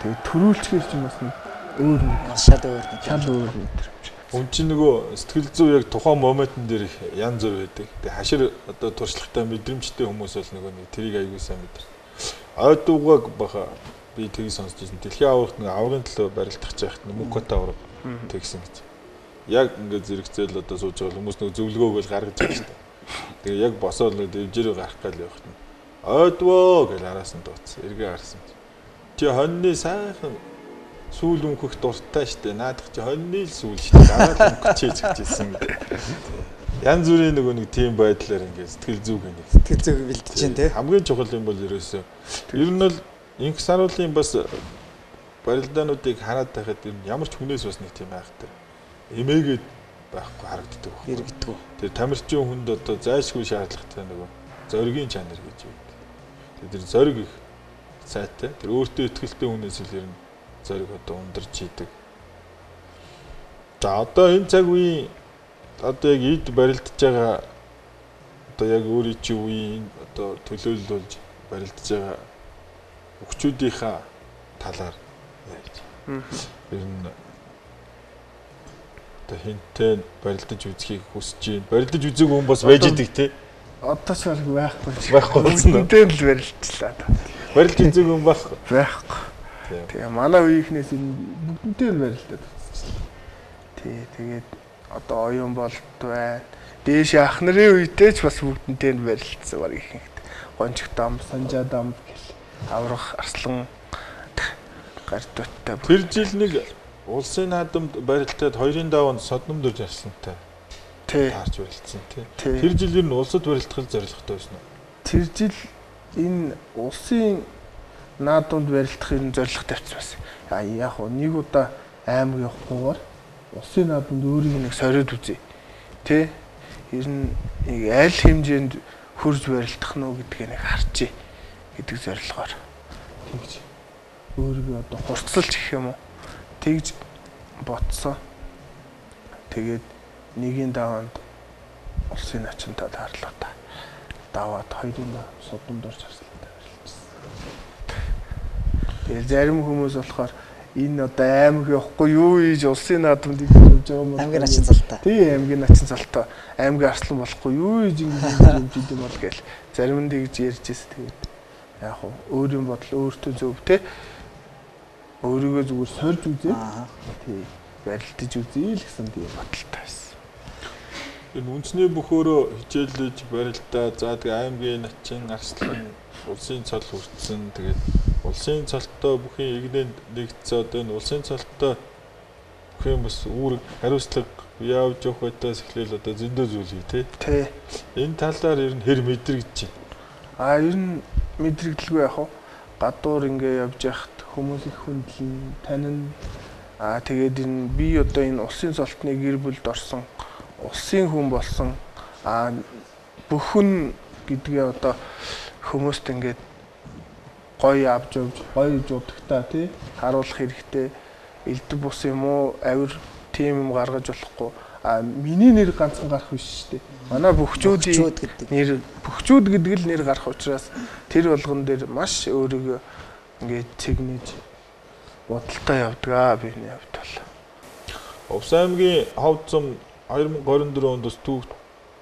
Тэгээд төрүүлчгээс ч юм бас өөр шал өөр мэдрэмж. Хүн чинь нөгөө сэтгэл зүй яг тухайн моментн дээр их янз бүр байдаг. Тэгээ хашир одоо туршлагатай мэдрэмжтэй хүмүүс бол нөгөө нэг тэрийг аягүй сайн мэдэр. Ойдуугааг баха би тгий сонсч байсан. Дэлхийн аврагт нэг аврагын төлөө барилдах жаахт Мукота авраг тэгсэн гэж. Яг ингээд зэрэгцээл одоо сууж байгаа хүмүүс нөгөө зөвлөгөөгөл гаргаж байгаа шүү дээ. Тэгээ яг босоод нэг дэвжээрээ гарах гал явахт нь ойдвоо гэж араас нь дууцсан. Эргээ харсан. Чи хоньны сайхан сүүл өмхөх дуртай штэ. Наадах чи хоньны л сүүл штэ. Дараа өмхөж хэлсэн. Янз бүрийн нэг тийм байдлаар ингээд сэтгэл зүг нэг. Сэтгэл зүг бэлдэж чинь тий. Хамгийн чухал юм бол ерөөсөө ер нь бол инх саруулын бас барилдаануудыг хараад байхад ямар ч хүнээс бас нэг тийм байхтай. Эмээгээд байхгүй харагддаг байна. Иргэдэггүй. Тэр тамирчин хүнд одоо зайлшгүй шаардлагатай нөгөө зоригийн чанар гэж байдаг. Тэр зориг их сайтай. Тэр өөртөө ихтэй хүнээс л ер нь зориг одоо ундарч идэг. За одоо энэ цаг үеийн одоо яг эд барилдаж байгаа одоо яг өөрийн чи үеийн одоо төлөөлөлж барилдаж байгаа өгчүүдийнхаа талаар ярьж. Ер нь одоо хинтээ барилдаж үзхийг хүсэж байна. Барилдаж үзег хүн бас байж идэг те. Одоо ч байхгүй. Байхгүй гэсэн. Үнэндээ л барилдчихлаа. Барилдаж үзег хүн байхгүй. Байхгүй. Тэгээ манай үеийнхнээс энэ бүгднтэй л барилдаад үзчихлээ. Тэгээд одоо оюун болт байна. Дээш ах нарын үедээ ч бас бүгднтэй нь барилдсан баг ихэнх. Гончиг дам, санжаа дам гэл аврах арслан гардуудтай. Тэр жил нэг улсын наадамд барилдаад 2-ын даваанд содном дөрж арслантай. Таарч барилдсан тий. Тэр жил ер нь улсад барилдах зорилготой байсан уу? Тэр жил энэ улсын наадамд барилдахын зорилго тавьсан байсан. Яг нэг удаа аймаг явахгүйгээр улсын наадамд өөрийг нэг сориод үзье. Тэ? Ер нь аль хэмжээнд хурж барилдах нь үү гэдгийг нэг харчээ гэдэг зорилгоор. Тэгж өөрийгөө одоо хурцлж гэх юм уу? Тэгж ботсон. Тэгээд нэгийн даваанд улсын начинтаа таарлаа та. Даваад 2-ын содомд орж арслантай барилжсэн. Тэгээд зарим хүмүүс болохоор энэ одоо аймаг явахгүй юу ийж улсын наадамд ингэж явж байгаа юм бол аймгийн начин цалтаа. Тий, аймгийн начин цалтаа. Аймгийн арслан болохгүй юу ийж ингэж явж идэм бол гээл. Зарим нь тэгж ярьжээс тэгээд яг хөө өөрийн бодол өөртөө зөв те. Өөрийгөө зүгээр сорж үзээ. Тий, барилдаж үзье л гэсэн тийм бодолтой байсан. Энэ үндэсний бөхөөрөө хичээлж барилдаа. За тэгээ аймгийн начин арслан улсын цол хүртсэн. Тэгээд улсын цолтой бүхэн игнэнд нэгдсэн одоо энэ улсын цолтой бүхэн бас үүрэг хариуцлага явж явах байтаас эхлээл одоо зөндөө зүйл тий. Тий. Энэ талаар ер нь хэр мэдрэгдэж байна? Ер нь мэдрэгдэлгүй яг хаа. Гадуур ингээ явж яхад хүмүүс их хүндлэн танин тэгээд энэ би одоо энэ улсын цолтны гэр бүлд орсон улсын хүн болсон бүхэн гэдгээ одоо хүмүүст ингээд гоё авч явж гоё жуудагтаа тий харуулах хэрэгтэй элдв бус юм уу авир тим юм гаргаж болохгүй миний нэр ганцхан гарах биш шүү дээ. Манай бөхчүүдийн нэр бөхчүүд гэдэг л нэр гарах учраас тэр болгон дээр маш өөрийгөө ингээд цэгнэж бодолтой явдгаа биний хувьд бол. Увс аймгийн ховд зам 2024 онд бас түүх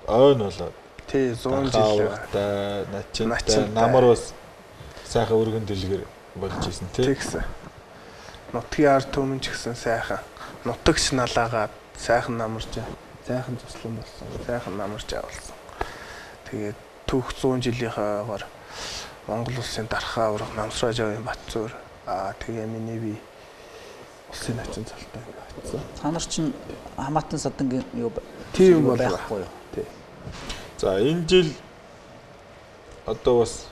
ойн болоод. Тий 100 жил начинтай намар бас сайхан өргөн дэлгэр болж исэн тий. Тэгсэн. Нутгийн ард түмэн ч гэсэн сайхан нутагч налаагаад сайхан намарч сайхан туслан болсон. Сайхан намарч авалсан. Тэгээд түүх 100 жилийнхаагаар Монгол улсын дархаа аврах Намсраж авийн Батцуур тэгээ миний би улсын начин цалтай байсан. Та нар чинь хамаатан садангийн юу тийм бол байхгүй юу? Тий. За энэ жил одоо бас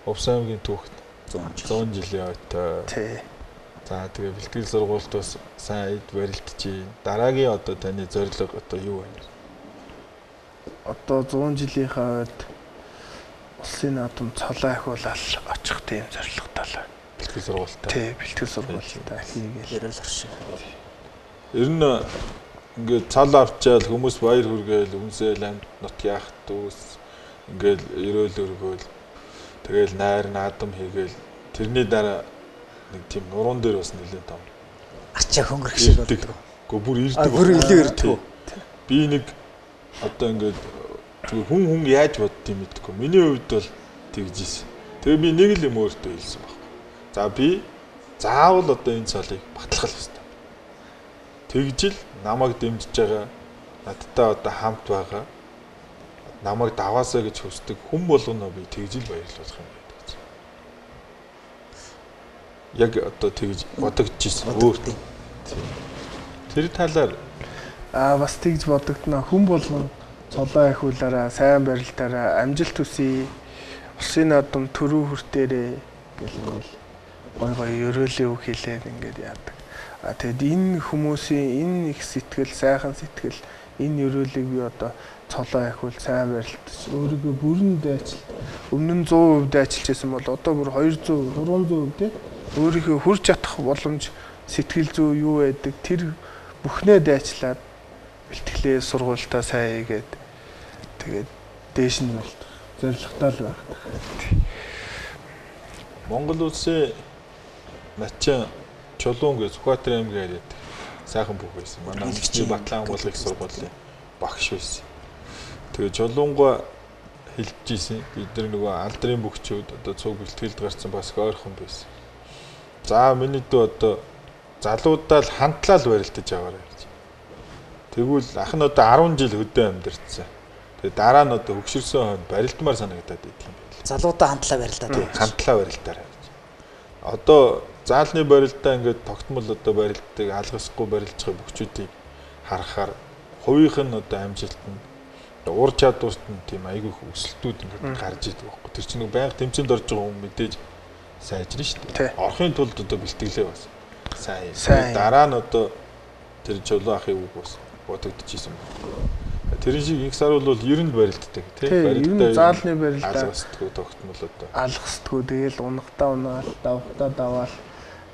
Увс аймгийн түүхт 100 жилийн ойтой. Тий. За тэгээ бэлтгэл сургуульд бас сайн эд барилдаж байна. Дараагийн одоо таны зорилго одоо юу вэ? Одоо 100 жилийнхаа үед улсын наадам цолоо ахиулаад очих тийм зорилготой л байна. Бэлтгэл сургуультай. Тий, бэлтгэл сургуультай хийгээл. Ярил оршин. Ер нь ингээд цал авчаал хүмүүс баяр хүргээл үнсээл амт нот яах дүүс ингээд өрөөл өргөөл тэгэл найр наадам хийгээл тэрний дараа нэг тийм нуруунд дээр бас нэлээд том ачаа хөнгөрөх шиг болдог. Гэхдээ бүр ирдэг. Бүр илүү ирдэг. Би нэг одоо ингээд хүн яаж бодд юм мэдэхгүй. Миний хувьд бол тэгж ийсэн. Тэгээ би нэг л юм өөртөө хэлсэн байхгүй. За би заавал одоо энэ цолыг батлах хэрэгтэй. Тэгжил намайг дэмжиж байгаа надтай одоо хамт байгаа намайг даваасаа гэж хүсдэг хүн болгоно би тэгжил баярлуулах юм байдаг. яг одоо тэгж бодогдчихсэн өөр. Тэр талаар бас тэгж бодогдно. Хүн болгон цолоо ахиулаараа, сайн барилтаараа амжилт хүсье. Улсын наадам төрөө хүртээрээ гэл гой ерөөлөө үг хэлээд ингээд яадаг. Тэгэд энэ хүмүүсийн энэ их сэтгэл, сайхан сэтгэл, энэ ерөөлийг би одоо цолоо ахиул, сайн барилтаж өөрийгөө бүрэн дайчил. Өмнө нь 100% дайчилж байсан бол одоо бүр 200%, 300% тий өөрийнхөө хүрч чадах боломж, сэтгэл зүй юу байдаг тэр бүхнээ дайчлаад бэлтгэлээ сургуультаа сайн хийгээд тэгээд дээш нь болт зоригтой л байх. Монгол улсын начин Чулуун гэж Сүхбаатар аймгийн яриад сайхан бүх байсан. Манай Улсын Батлан ангуулгын их сургуулийн багш байсан. Тэгээ Чулуунгоо хэлж ийсэн. Бид нар нөгөө алдрын бөхчүүд одоо цуг бэлтгэлд гарсан бас ойрхон байсан. За миний дүү одоо залуудаа л хамтлал барилдаж аваарай гэж. Тэгвэл ах нь одоо 10 жил хөдөө амьдэрсэн. Тэгээ дараа нь одоо хөгшөрсөн хойно барилдмаар санагдаад идэг юм байна. Залуудаа хамтлаа барилдаад байна. Хамтлаа барилдаарай гэж. Одоо заалны барилдаа ингээд тогтмол одоо барилддаг алгасгүй барилж байгаа бөхчүүдийг харахаар хувийнх нь одоо амжилт нь ур чадварт нь тийм айгүй өсөлтүүд ингээд гарч идэг байхгүй. Тэр чинь байнга тэмцээнд орж байгаа хүн мэдээж сайжрна шүү дээ. Орохын тулд одоо бэлтгэлээ бас сайн. Дараа нь одоо тэр Чулуу ахыг үг бас бодогдчихсэн байна. Тэр шиг их сар бол ер нь барилддаг тийм барилдаа заалны барилдаа алгасдаггүй тогтмол одоо алгасдаггүй тэгэл унагтаа унаал давхтаа даваал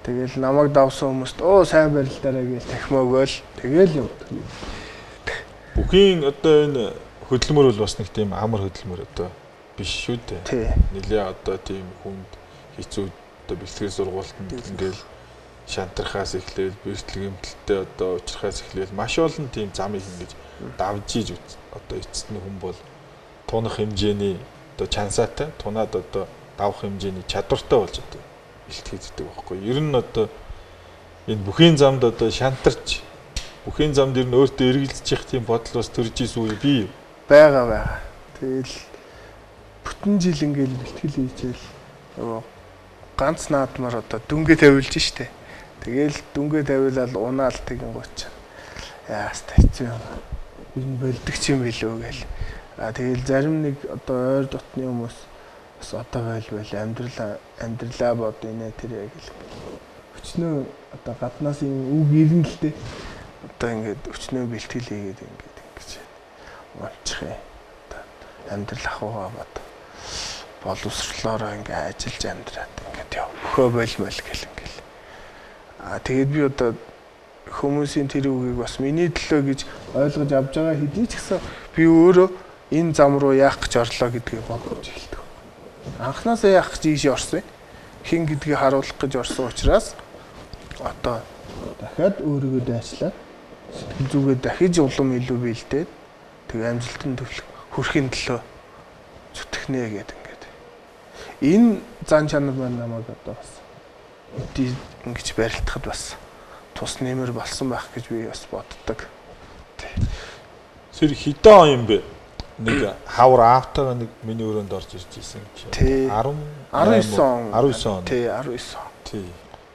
тэгэл намайг давсан хүмүүст сайн барилдаараа гэж тахимоогоол тэгэл юм. Бүхийн одоо энэ хөдөлмөр бол бас нэг тийм амар хөдөлмөр одоо биш шүү дээ. Нилээ одоо тийм хүнд хэцүү одоо бэлтгэл сургуультанд ингээл шантрахаас эхлээл бэртэл гэмтэлтэй одоо уучрахаас эхлээл маш олон тийм замыг ингэж давж иж одоо эцэстний хүн бол тунах хэмжээний одоо чансаатай тунаад одоо давах хэмжээний чадвартай болж одоо бэлтгэдэг байхгүй. Ер нь одоо энэ бүхийн замд одоо шантарч бүхийн замд ер нь өөртөө эргэлзэж явах тийм бодол бас төрж ийсэн үе бий байгаа. Тэгэл бүтэн жил ингээл бэлтгэл хийчихэл ганц наадмаар одоо дүнгээ тавиулж штэ. Тэгэл дүнгээ тавиулаад унаал тэгэн гоч. Яаста хэцүү юм. Энэ болдогч юм билүү гээл. Тэгэл зарим нэг одоо ойр дотны хүмүүс бас одоо байл амьдралаа бод инээ тэр яг л. Өчнөө одоо гаднаас юм үг ирнэ л дээ. Одоо ингээд өчнөө бэлтгэл хийгээд ингээд ингэж унчих юм. Амьдрал ахуйгаа бод. Боловсрлоороо ингээд ажиллаж амьдраад ингээд өхөө болмол гэл ингээд. Тэгээд би одоо хүмүүсийн тэр үгийг бас миний төлөө гэж ойлгож авч байгаа хэдий ч гэсэн би өөрөө энэ зам руу яах гэж орлоо гэдгийг бодож эхэлдэг. Анхнаасаа яах гэж ийш орсон хин гэдгийг харуулах гэж орсон учраас одоо дахиад өөрийгөө дайчлаад сэтгэл зүгээ дахиж улам илүү бэлдээд тэг амжилтанд хүрэхин төлөө зүтгэнэ гэдэг ингээд. Энэ зан чанар маань намайг одоо бас ингэж барилдахад бас тус нэмэр болсон байх гэж би бас боддог. Тэр хэдэн он юм бэ? Нэг хавар автагаа нэг миний өрөөнд орж ирж ирсэн гэж. 19 он. Тий, 19 он. Тий.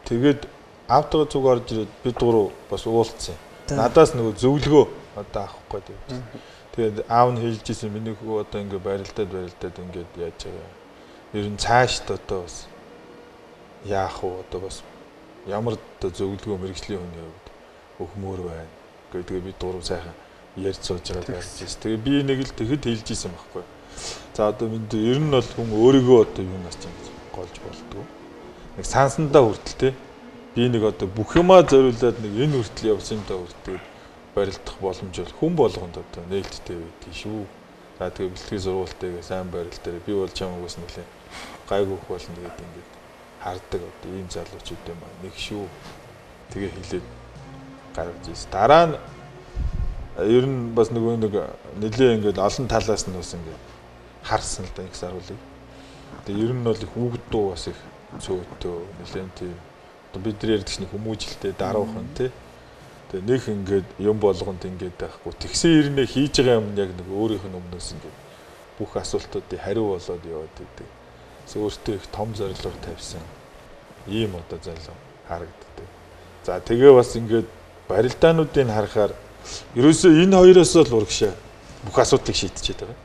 Тэгээд автагаа зүг орж ирээд бид гурав бас уулзсан. Надаас нөгөө зөвлөгөө одоо авах гээд байв. Тэгээд аав нь хэлж ирсэн миний хүү одоо ингэ барилдаад ингээд яаж байгаа. Ер нь цаашд одоо бас яах вэ одоо бас ямар одоо зөвлөгөө мэрэгжлийн хүний хувьд өгмөр байна. Тэгээд бид гурав сайхан ярьж сууж байгаа байсан. Тэгээ би нэг л тэгэхэд хэлж исэн байхгүй. За одоо минь ер нь бол хүн өөрийгөө одоо юунаас ч ингэж голж болдгоо. Нэг сансандаа хүртэл те би нэг одоо бүх юмаа зориулаад нэг энэ хүртэл явсан юм даа хүртэл барилдах боломж бол хүн болгонд одоо нээлттэй байдаг шүү. За тэгээ бэлтгэл сургуультайгээ сайн барилдаа би бол чамаагаас нэлээ гайгүйх болно гэдэг ингээд хардаг одоо ийм залуучууд юм аа нэг шүү. Тэгээ хэлээд гаргаж ирсэн. Дараа нь ер нь бас нэг нэлээ ингээд олон талаас нь бас ингээд харсан л да их саруулыг. Тэгээ ер нь бол их үг дуу бас их цөөтөө нэлээд тийм бидний ярьдаг нэг хүмүүжлтэй даруухан тий. Тэгээ нэг ингээд юм болгонд ингээд байхгүй. Тэгсэн ирнэ хийж байгаа юм яг нэг өөрийнх нь өмнөөс ингээд бүх асуултуудыг хариу болоод яваад идэг. Өөртөө их том зорилго тавьсан ийм одоо залуу харагддаг. За тэгээ бас ингээд барилдаануудыг харахаар ерөөсөө энэ хоёроос л урагшаа бүх асуудлыг шийдчихэд байгаа.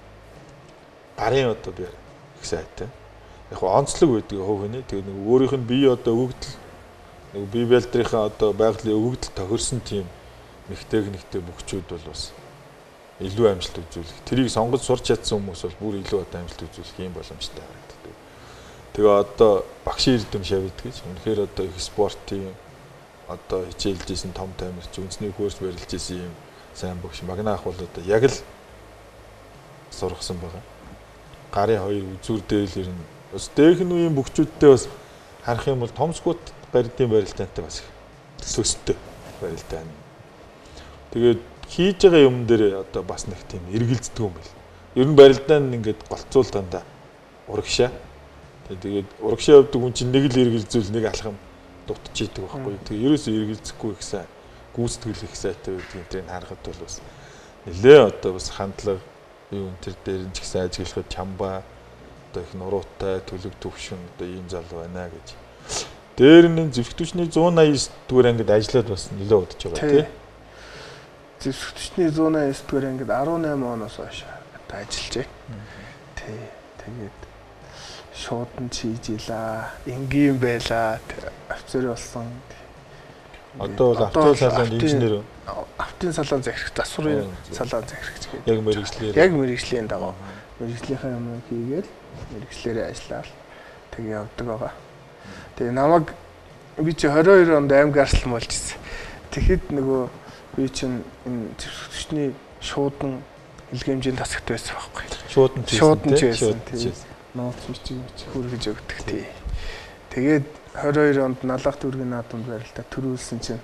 Гарын одоо би их сайтай. Яг онцлог байдаг хөв хөний. Тэгээ нэг өөрийнх нь бие одоо өгөгдөл нэг бие бэлтрийнхээ одоо байгалийн өгөгдөл тохирсон тийм нэгтэй бөхчүүд бол бас илүү амжилт үзүүлэх. Тэрийг сонгож сурч чадсан хүмүүс бол бүр илүү одоо амжилт үзүүлэх юм боломжтой харагддаг. Тэгээ одоо багшийн эрдэм шавьд гэж үнэхээр одоо их спортын одоо хичээлжсэн том тамирч үндэсний курс барилжсэн юм сайн багш Магнаах бол одоо яг л сургасан байгаа. Гарын хоёр үзүүр дээр л ер нь бас дээхэн үеийн бөхчүүдтэй бас харах юм бол Томскут барилдын барилдаантай бас төстэй барилдаан. Тэгээд хийж байгаа юм дээр одоо бас нэг тийм эргэлздэг юм байл. Ер нь барилдаан ингээд голцуул дандаа урагшаа. Тэгээд урагшаа явдаг хүн чинь нэг л эргэлзүүл нэг алхам дутчихийдэг байхгүй. Тэгээд ерөөсөө эргэлзэхгүй ихсэн гүйцэтгэл их сайтай байдаг энэ харахад бол бас нэлээ одоо бас хандлага юу энэ төр дээр нь ч ихсэн ажиглахад чамбаа одоо их нуруутай төлөв төвшин одоо ийм залуу байна гэж. Дээр нь зэвсэгтүчний 189 дугаар ангид ажиллаад бас нэлээ удаж байгаа тийм. Зэвсэгтүчний 189 дугаар ангид 18 оноос хойш ажиллажээ. Тий. Тэгээд шууд нь чийжилаа. Энгийн байлаа. Офицер болсон. Одоо бол автын салаанд инженер. Автын салаан захирагч, засварын салаан захирагч гэдэг. Яг мэргэжлэр. Яг мэргэжлийн дагуу. Мэргэжлийнхаа юм хийгээл мэргэжлэрээ ажиллаад тэгээ явдаг байгаа. Тэгээ намайг би чи 22 онд аймаг арслан болж ирсэн. Тэгэхэд нөгөө би чинь энэ зэвсэгчний шуудан илгээмжийн тасагт байсан байхгүй. Шуудан ч байсан. Нууц мичиг хүргэж өгдөг тий. Тэгээд 22 онд налах дүүргийн наадамд барилдаа төрүүлсэн чинь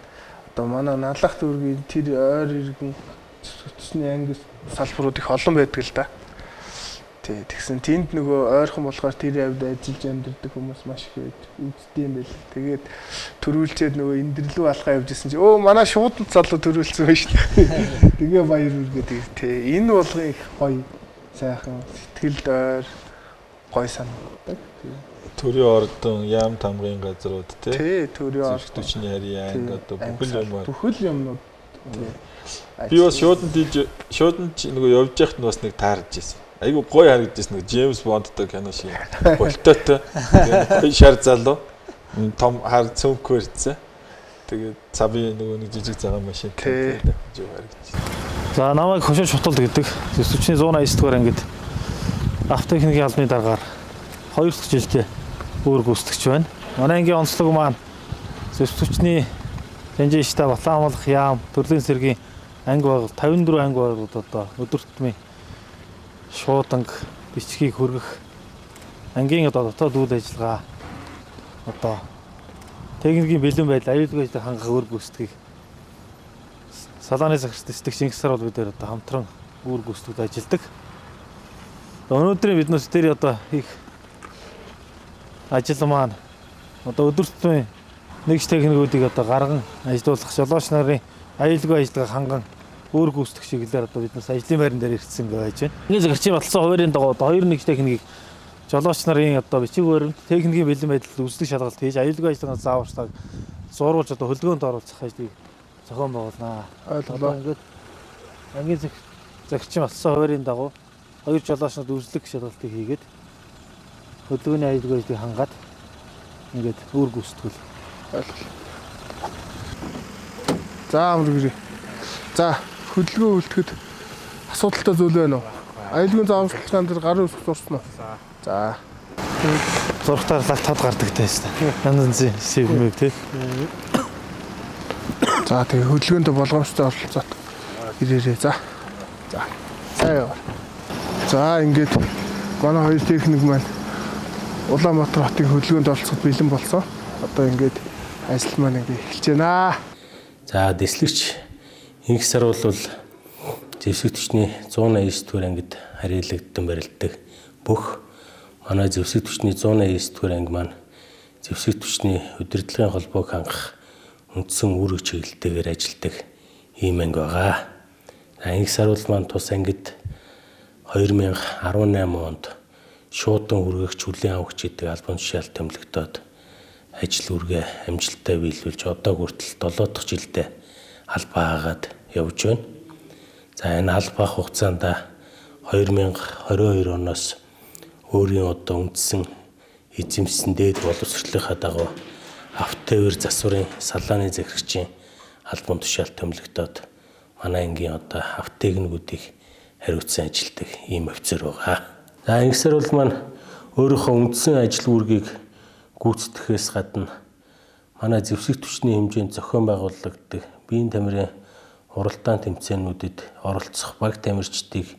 одоо манай налах дүүргийн тэр ойр иргэн зэвсэгчний ангис салбарууд их олон байдаг л да. Тий, тэгсэн тэнд нөгөө ойрхон болохоор тэр явд ажиллаж амьдардаг хүмүүс маш их үздэм байл. Тэгээд төрүүлчээд нөгөө эндэрлүү алхаа явж исэн чи өө манай шууданд залуу төрүүлсэн байж шүү. Тэгээ баяр үргээд тий. Энэ болгоо их гоё сайхан сэтгэлд ойр гоё санагддаг. Төрийн ордон, яам тамгын газрууд тий, төрийн ордон, зэвсэгтүчний харьяан одоо бүхэл юмнууд би бас шууданд нөгөө явж байхад бас нэг таарж ирсэн. Айгу гоё харагдажсэн нэг Джеймс Бондтой кино шиг болтойтой гоё шар залуу том хар цөмхөр ирсэн. Тэгээд цаби нөгөө нэг жижиг цагаан машинтай жоо харагдаж. За намайг хошоо шуталд гэдэг зэвсэгчний 189 дугаар ангид автотехникийн албаны дараагаар 2 дахь жилдээ өөр гүйцэтгэж байна. Манай ангийн онцлог маань зэвсэгчний Жанжинштай Батлан амлах яам төрлийн сэргийн анги байгуул 54 анги байгууллагууд одоо өдөр тутмын шууданг бичгийг хөргөх ангийн одоо дотоод үйл ажиллагаа одоо техникийн бэлэн байдал аюулгүй ажлыг хангах өөр гүйцэтгийг салааны захирагч дэстэг Чингисар бол бид одоо хамтран өөр гүйцэтгэд ажилладаг. Өнөөдрийн биднээс тэр одоо их ажил маань одоо өдөр тутмын нэгж техникүүдийг одоо гарган ажилуулах жолооч нарын аюулгүй ажиллагааг ханган өөр гүйцэтгэх чиглэлээр одоо биднээс ажлын байран дээр ирсэн гэж байж байна. Ингээд захирчийн баталсан хуваарийн дагуу одоо 2 нэгж техникийг жолооч нарын одоо бичиг баримт техникийн бэлэн байдал үздэг шалгалт хийж аюулгүй ажиллагааны зааварчилгааг зурвалж одоо хөдөлгөөнд оруулах ажлыг зохион байгуулнаа. Ойлголоо. Ингээд ангийн захирчийн баталсан хуваарийн дагуу 2 жолооч нарт үзлэг шалгалтыг хийгээд хөдөлгөөний аюулгүй ажлыг хангаад ингээд өөр гүйцэтгэл. Ойлголоо. За амргэрээ. За хөдөлгөөн үлдэхэд асуудалтай зүйл байна уу? Аюулгүй зааварчилгаан дээр гарын үсэг зурсан уу? За. Зургатаар лактад гардаг тааштай. Янз янзын сэвмэг тий. За тэгээ хөдөлгөөнтэй болгоомжтой оролцоод ирээрээ. За. За. Сайн яваа. За ингээд манай хоёр техник маань Улаанбаатар хотын хөдөлгөөнд оролцоход бэлэн болсон. Одоо ингээд ажил маань ингээд эхэлж байна. За дэслэгч Инх сар бол зэвсэгтүчний 189 дугаар ангид харьяалагдсан барилддаг бүх манай зэвсэгтүчний 189 дугаар анги маань зэвсэгтүчний удирдлагын холбоог хангах үндсэн үүрэг чиглэлтэйгээр ажилладаг ийм анги байгаа. Инх сар бол маань тус ангид 2018 онд шуудан хүргэгч хүлээн авахч гэдэг албан тушаал томилогдоод ажил үргээ амжилттай биелүүлж одоо хүртэл 7 дахь жилдээ албаа хаагаад явж байна. За энэ албаа хугацаанд 2022 оноос өөрийн одоо үндсэн эзэмсэн дээд боловсролынхаа дагуу автовер засварын салааны захирагчийн албан тушаалт томилогдоод манай ангийн одоо автотехникүүдийг хариуцсан ажилтдаг ийм офицер байгаа. За ингэсээр бол маань өөрийнхөө үндсэн ажил үүргийг гүйцэтгэхээс гадна манай зэвсэг түвшний хэмжээнд зохион байгуулагддаг биеийн тамирын уралдаан тэмцээнүүдэд оролцох баг тамирчдыг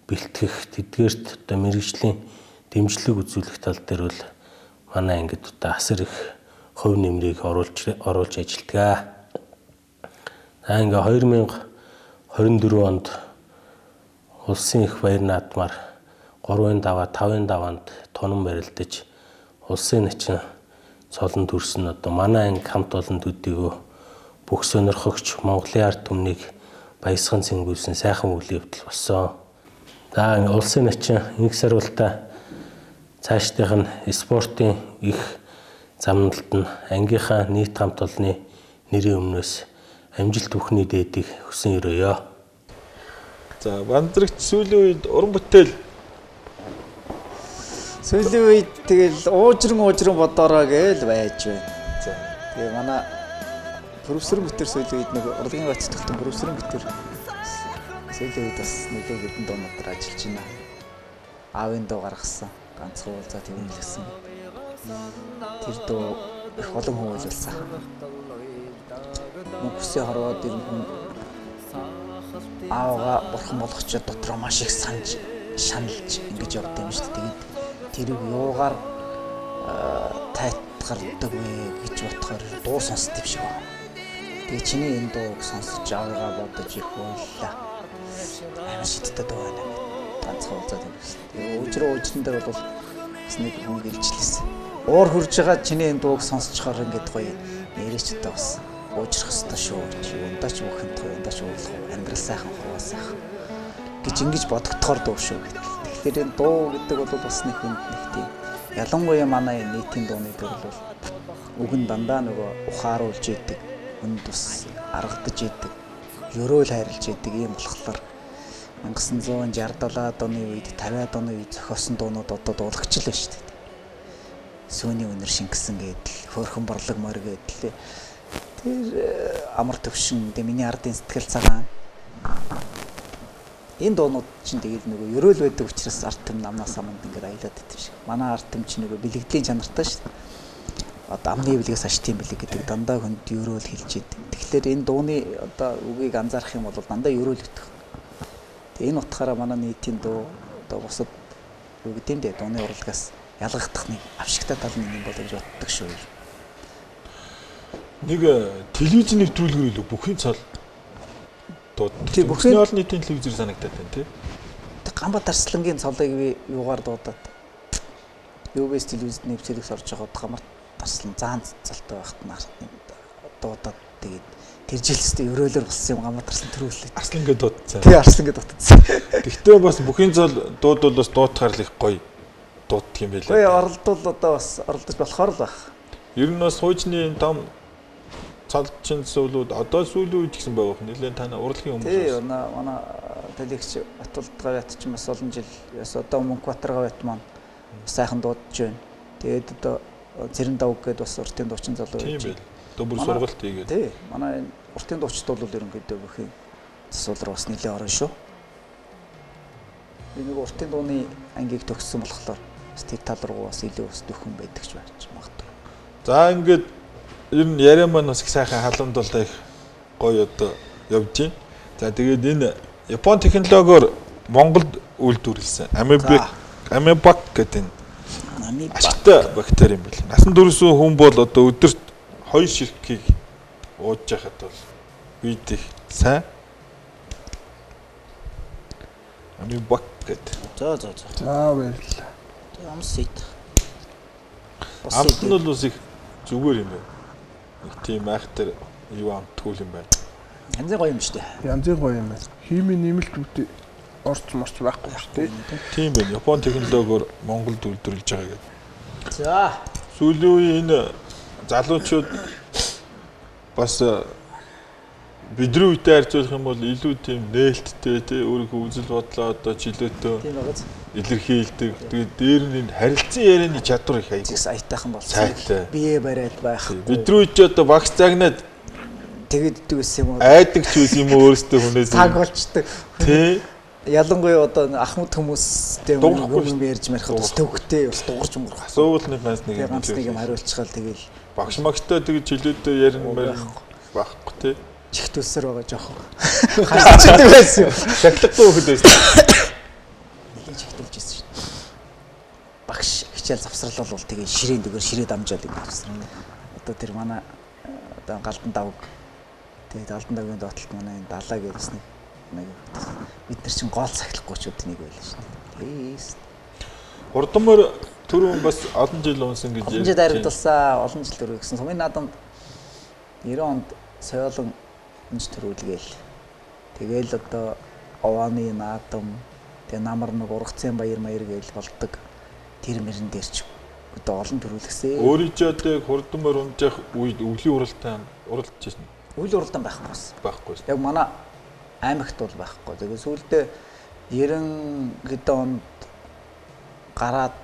бэлтгэх, тэдгээрт одоо мэргэжлийн дэмжлэг үзүүлэх тал дээр бол манай ангид одоо асар их хувь нэмрийг оруулж ажилтгаа. За ингээ 2024 онд улсын их баяр наадмаар 3-ын даваа 5-ын даваанд тонон барилдаж улсын начин цолон төрсөн одоо манай анги хамт олон төдийгөө бүх сонирхогч Монголын ард түмнийг баясган цэнгүүлсэн сайхан үйл явдал болсон. За улсын начин нэг саруултаа цаашдынх нь спортын их замналт нь ангийнхаа нийт хамт олонны нэрийн өмнөөс амжилт бүхний дээдийг хүсэн өрөөё. За бандрагч сүүлийн үед уран бүтээл сүүлийн үед тэгэл уужран бодороо гээл байж байна. За тэгээ манай Пүрвсрэн бүтэр сүүлийн үед нэг урлагийн бац тогтсон Пүрвсрэн бүтэр сүүлийн үед бас нэгэн хэдэн дуунуудаар ажиллаж байна. Аавын дуу гаргасан. Ганцхан уулзаа тэмдэглэсэн. Тэр дуу их олон хүн үйлүүлсэн. Мөнхсийн хорвоод ирэн аавга бурхан болгочод дотроо маш их санаж шаналж ингэж явд юм шүү дээ. Тэгээд тэрийг юугаар тайтгардаг вэ гэж бодохоор дуу сонсд юм шиг байна. Тэгээ чиний энэ дууг сонсож аавгаа бодож их ууллаа. Амар шидтэй дуу байна. Ганцхан уулзаад юм шүү. Тэгээ уужрын дээр бол бас нэг хүн гэлжлээсэн. Уур хурж байгаа чиний энэ дууг сонсчоор ингэж гоё нэрэж өдөө бас уужрах ёстой шүү. Ундаач бүхэнд гоё ундаач уулах амьдрал сайхан хуваа сайхан гэж ингэж бодогдохоор дуу шүү. Тэгэхээр энэ дуу гэдэг бол бас нэг хүнд нэг тийм ялангуяа манай нийтийн дууны төр бол үг нь дандаа нөгөө ухааруулж идэг, хүнд бас аргадж идэг, ёроол хайрлж идэг юм болохоор 1960-70-аад оны үед 50-аад оны үед зохиосон дуунууд одоо дуулагч л байна шүү дээ. Сүүний өнөр шингэсэн гэдэл, хөөрхөн борлог морь гэдэл. Тэр амар төвшин дээ миний ардын сэтгэл цагаан. Энэ дуунууд чинь тэгээд нөгөө ёроол байдаг учраас ард түмэн намнаас аманд ингээд аялаад идэв шиг. Манай ард түмэн чинь нөгөө бэлэгдлийн чанартай шүү дээ. Одоо амны бэлгээс ашигтын бэлэг гэдэг дандаа хүнд ёроол хэлж идэг. Тэгэхээр энэ дууны одоо үгийг анзаарах юм бол дандаа ёроол өгдөг. Тэгээ энэ утгаараа манай нийтийн дуу одоо бусад юу гэдэм дээ дууны урлагаас ялгагдах нэг авшигтай тал нэг юм болоо гэж боддог шүү. Нэг телевизийн нэвтрүүлгээр л бүхэн цол дууддаг. Бүхний олон нийтийн телевизээр санагдаад байна тий. Гамбат Арслангийн цолыг би юугаар дуудаад UBS телевизэд нэвтрүүлэгс орж байгаад Гамбат Арслан заан цолтой байхад нь дуудаад тэгээд тэр жилстэй өрөөлөөр болсон юм Гамбат Арслан төрүүлээ. Арслан гэдэг дуудсан. Тий Арслан гэдэг дуудсан. Тэгтээ бас бүхэн цол дуудвал бас дуудахаар л их гоё дууддаг юм байлаа. Гоё оролдвол одоо бас оролдож болохоор л байх. Ер нь бас хуучны том цалчин зөвлүүд одоо сүүлийн үед гэсэн байх нэлээд тана урлагийн хүмүүс. Тий манай телевизч Батулдгавьят ч бас олон жил одоо Мөнхбаатаргавьят маань сайхан дуудаж байна. Тэгээд одоо Цэрэн давг гэдэг бас уртын дуучин залуу байж. Тийм байл. Одоо бүр сургалт хийгээд. Тий манай энэ уртын дуучид бол ерөнхийдөө бүхэн засвал бас нэлээд орон шүү. Би нэг уртын дууны ангийг төгссөн болохоор бас тэр тал руу бас илүү бас дөхөн байдаг ч байж магадгүй. За ингээд ер нь яриа маань бас их сайхан халамд бол их гоё одоо явж байна. За тэгээд энэ Япон технологиор Монголд үйлдвэрлэсэн Амебак гэдэг ашигтай бактери юм байна. Насан туршийн хүн бол одоо өдөрт 2 ширхгийг ууж байхад бол бид их сайн Амебак гэдэг. За баярлалаа. Амсэт. Амт нь бол бас их зүгээр юм байна. Нэг тийм айхтар юу амтгүй юм байна. Янзын гоё юм шүү дээ. Янзын гоё юм байна. Химийн нэмэлт үүдээ орч марч байхгүй шүү дээ. Тийм байна. Япон технологиор Монголд үйлдвэрлэж байгаа гэдэг. За. Сүүлийн үеийн энэ залуучууд бас бидний үедээ харьцуулах юм бол илүү тийм нээлттэй тий өөрийнхөө үзэл бодлоо одоо чөлөөтэй илэрхийлдэг. Тэгээд дээр нь харилцан ярианы чадвар их аяг. Аятайхан болсон. Сайтай. Бие бариад байх. Бидний үед ч одоо багш загнаад тэгэддэг байсан юм уу? Айдаг ч байсан юм уу өөрөөсөө хүнээс. Цаг болчдөг. Тий. Ялангуяа одоо ахмад хүмүүстэй юм ярьж марихад бас төвхтэй бас дуурж өнгөрөх. Асуулны бас нэг юм хариулчихвал тэгэл багш магтай тэгж чөлөөтэй ярина байхгүй тий. Чихтүүлсээр байгаа жоохон. Хасчихдаг байсан юм. Шатлахгүй хөхд байсан. Нэг чихтүүлж байсан шүү дээ. Багш хичээл завсрал бол тэгээ ширээн дэгээр ширээ дамжаал юм байна. Одоо тэр манай одоо галдан давг тэгээд галдан давгийн доотлолт манай энэ далаа гэсэн нэг бид нар чинь гол сахилахгүй ч үт нэг байлаа шүү дээ. Хурдмөр түрүүн бас олон жил унсан гэж ярьж. Олон жил харагдсан, олон жил төрөө гэсэн. Сумын наадамд 90 онд соёолон инж төрүүлгээл. Тэгээл одоо овааны наадам, тэгээ намар нэг ургацын баяр маяр гээл болдог. Тэр мөрөн дээр ч одоо олон төрүүлгсэн. Өөрийнхөө яг хурдмөр унжих үед өвлийн уралдаан уралдаж байсан. Өвлийн уралдаан байхгүй. Байхгүй. Яг манай аймагт бол байхгүй. Тэгээ сүүлдээ 90 хэдэн онд гараад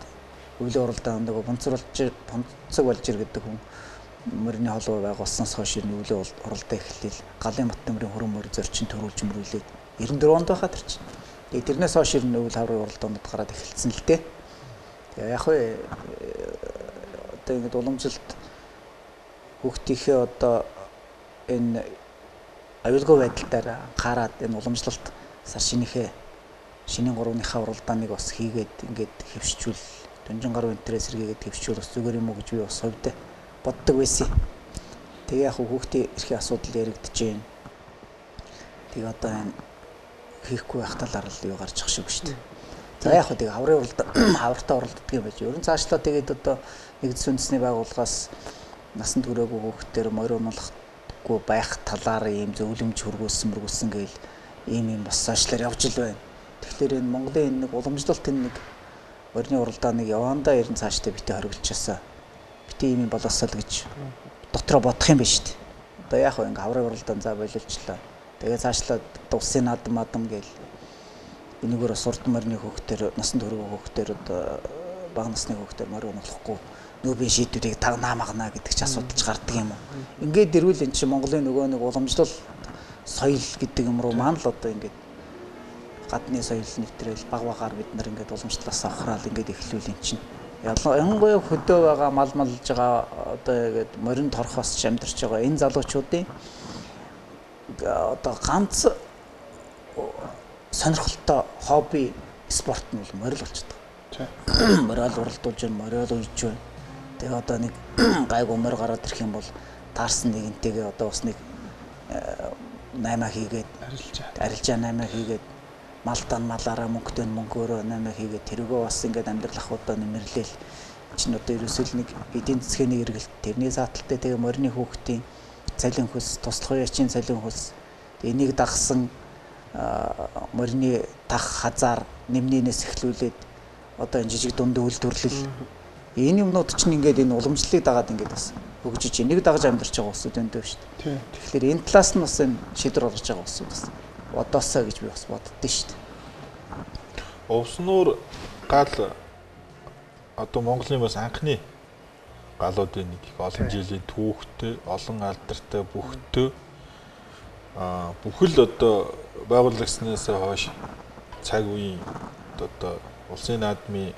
өвлийн уралдаан нэг бунцэг болж ир гэдэг хүн мөрний холбоо байгуулснаас хойш өвлийн уралдаан эхлэв. Галын Баттамрын хөрөн мөр зорчин төрүүлж мөрүүлээд 94 онд байхад тэр чинь. Тэгээ тэрнээс хойш өвөл хаврын уралдаанууд гараад эхэлсэн л дээ. Тэгээ яг хөө одоо ингэ уламжилт хүүхдийнхээ одоо энэ аюулгүй байдалтаар анхаарад энэ уламжлалт сар шинийхээ шинийн 3-ныхаа уралдааныг бас хийгээд ингээд хэвшчүүл Дунжин гаруй интерес сэргээгээд хэвшчүүл бас зүгээр юм уу гэж би бас хувьдаа боддог байсан. Тэгээ яг хүүхдийн эрхийн асуудал яригдчихээн. Тэгээ одоо энэ хийхгүй байх талаар л юу гарч ах шиг шүү дээ. За яг тэгээ хаврын уралдаан хавртаа уралддаг юм байж. Ерөн цаашлаа тэгээд одоо нэгдсэн үндэсний байгууллагаас насанд хүрээгүй хүүхдээр морь унуулахгүй байх талаар ийм зөвлөмж хөргүүлсэн гээл ийм бас сошиалар явж ил байна. Тэгэхээр энэ Монголын нэг уламжлалт нэг морины уралдааныг явандаа ерэн цаашдаа битээ хоригдчихсан. Битээ ийм болоосоо л гэж дотроо бодох юм байна шүү дээ. Одоо яг ингээ хаврын уралдаан за боловчлаа. Тэгээ цаашлаа улсын наадам гээл энэгээр бас урд морины хүүхдээр насанд хүрээгүй хүүхдээр одоо бага насны хүүхдээр морь унуулахгүй нөөбийн шийдвэрийг таг наамагна гэдэг ч асуудалж гардаг юм уу. Ингээд дэрвэл эн чинь Монголын нөгөө нэг уламжлал соёл гэдэг юм руу маань л одоо ингээд гадны соёл нэвтрээл багаар бид нар ингээд уламжлалаас авахраал ингээд эхлүүл эн чинь. Ялангуяа хөдөө байгаа мал малж байгаа одоо ингээд моринд торхоос ч амьдарч байгаа энэ залуучуудын одоо ганц сонирхолтой хобби спорт нь бол морил болчихдог. Морил уралдуулж байна, морил уйж байна. Тэгээ одоо нэг гайгүй морь гараад ирэх юм бол таарсан нэгэнтэйгээ одоо бас нэг 8 хийгээд арилжаа 8 хийгээд малтан малаараа мөнгөтэй мөнгөөрөө 8 хийгээд тэргөө бас ингээд амьдрал ахуйдаа нэмэрлээл чинь одоо ерөөсөө нэг эдийн засгийн эргэлт тэрний зааталтай тэгээ морины хүүхдийн цалин хөлс туслах үеийн цалин хөлс энийг дагсан морины тах хазаар нэмнээс эхлүүлээд одоо энэ жижиг дунд үйлдвэрлэл энэ юмнууд чинь ингээд энэ уламжлалыг дагаад ингээд бас хөгжиж энийг дагаж амьдарч байгаа улсууд өндөө шүү дээ. Тэгэхээр энэ талаас нь бас энэ шийдвэр гаргаж байгаа улсууд бас бодоосоо гэж би бас боддөө шүү дээ. Увснуур гал одоо Монголын бас анхны галуудын нэг их олон жилийн түүхтэй, олон алдартай бүхтэй бүхэл одоо байгуулагдсанаас хойш цаг үеийн одоо улсын наадмын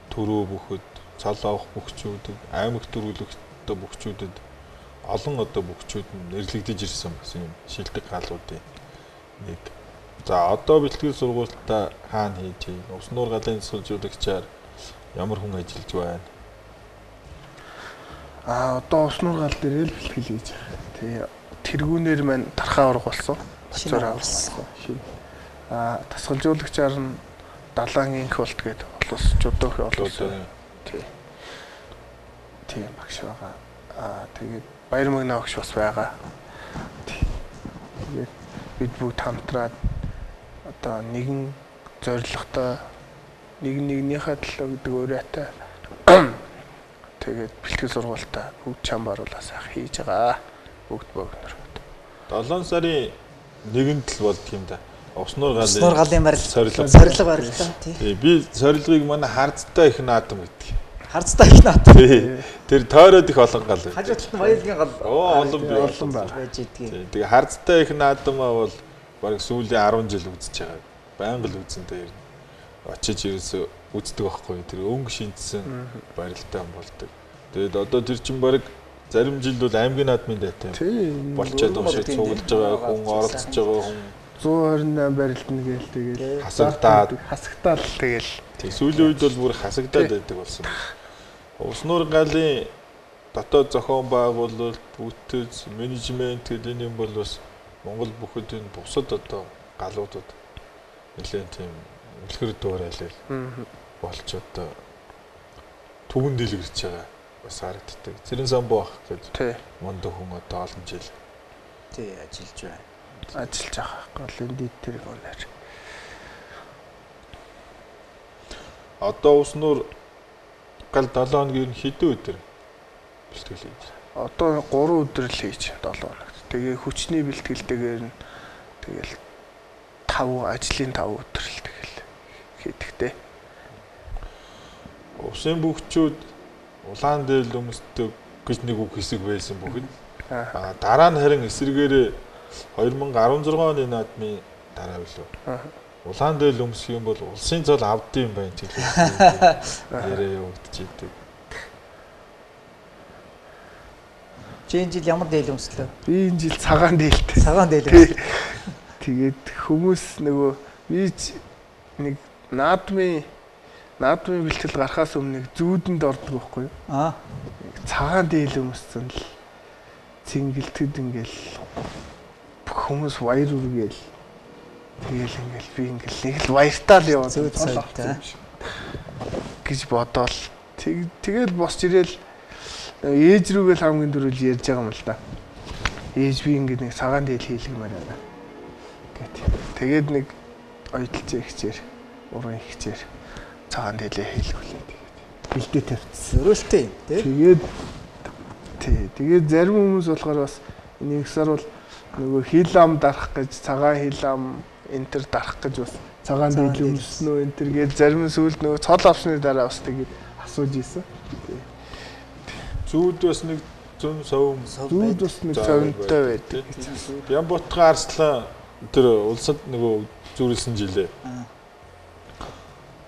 төрөө бүхэд цал авах бүхчүүдэд аймаг төрүүлэгчтэй бүхчүүдэд олон одоо бүхчүүд нь нэрлэгдэж ирсэн бас юм шилдэг галуудын нэг. За одоо бэлтгэл сургуультаа хаана хийж байна? Увснуур галын засваржуулагчаар ямар хүн ажиллаж байна? Одоо Увснуур гал дээр л бэлтгэл хийж байгаа. Тэгээ тэргүүнээр маань тархаа урах болсон. Боцоор авсан. Тасгалжуулагчаар нь далайн инх болт гэдэг олос жудох олос. Тийм багш байгаа. Тэгээд баяр мөгнө багш бас байгаа. Тэгээд бид бүгд хамтраад одоо нэгэн зорилготой нэгнийхээ төлөө гэдэг уриатай Тэгээд бэлтгэл сургуультаа бүгд чамбар уулаа сайхан хийж байгаа. Бүгд богнор. 7 сарын 1-нд л болдго юм да. Уснуур галын барил сорилго барил тий. Би сорилгыг манай хардтай их наадам гэдэг. Хардтай их наадам. Тэр тойроод их олон гал. Хажуудлын баялгийн гал олон байж идгийг. Тэгээ хардтай их наадамаа бол баг сүүлийн 10 жил үзэж байгаа. Байнга л үзэндээ ирнэ. Очиж ерөөсө үздэг байхгүй. Тэр өнгө шинжсэн барилтай юм болдог. Тэгээд одоо тэр чин баг зарим жил бол аймгийн наадмын дайтай болчиход байгаа шиг цуглаж байгаа хүн оролцож байгаа хүн 128 барилдна гээл тэгэл хасагтаал тэгэл тий сүүлийн үед бол бүр хасагдаад байдаг болсон. Уснуур галын дотоод зохион байгуулалт, бүтэц, менежмент гэдэг юм бол бас Монгол бүхэд энэ бусад одоо галуудад нэлээд тийм үлгэр дуурайлал болж одоо түвэн дэлгэрч байгаа бас харагддаг. Цэрэн самбуу ах гэж мондо хүн одоо олон жил тий ажиллаж байна. Ажиллаж байгаа голын дэд тэр гоноор. Одоо уснуур гал 7 хоногийн хэдэн өдөр бэлтгэл хийж? Одоо 3 өдөр л хийж 7 хоногт. Тэгээ хүчний бэлтгэлтэйгээр нь тэгэл 5 ажлын 5 өдөр л тэгэл хийдэгтэй. Усын бүхчүүд улаан дээр өмсдөг гэж нэг үг хэсэг байсан бүхэн. Дараа нь харин эсэргээрээ 2016 оны наадмын дараа билүү. Улаан дээр өмсөх юм бол улсын цол авдсан юм байна ч хэлээ. Ярээ явагдаж идэг. Чи энэ жил ямар дээл өмслөө? Би энэ жил цагаан дээлтэй. Цагаан дээл. Тэгээд хүмүүс нөгөө би нэг наадмын бэлтгэл гарахаас өмнө зүүдэнд ордог байхгүй юу? Цагаан дээл өмссөн л цэнгэлтэд ингээл хүмүүс баяр үргээл тэгэл ингээл би ингээл нэг л баяртаа л яваад гэж бодоол тэгэл босч ирээл ээж рүүгээл хамгийн дөрөв ярьж байгаа юм л да. Ээж би ингээд нэг цагаан дээл хийлгэмээр байна гэт. Тэгээд нэг оёдлцоо ихчээр уран ихчээр цагаан дээлээ хийлгүүлээ. Бэлдээ тавьчихсан. Өрөөлтэй тий. Тэгээд зарим хүмүүс болохоор бас нэгсээр бол нөгөө хил ам дарах гэж цагаан хил ам энтер дарах гэж бас цагаан дээлээ өмснөө энтер гээд зарим сүлд нөгөө цол авсны дараа бас тэгээд асууж ийсэн. Зүүд бас нэг зүүн совм зүүд бас нэг совмтой байдаг. Ямбутган арслан тэр улсад нөгөө зүрэлсэн жилээ.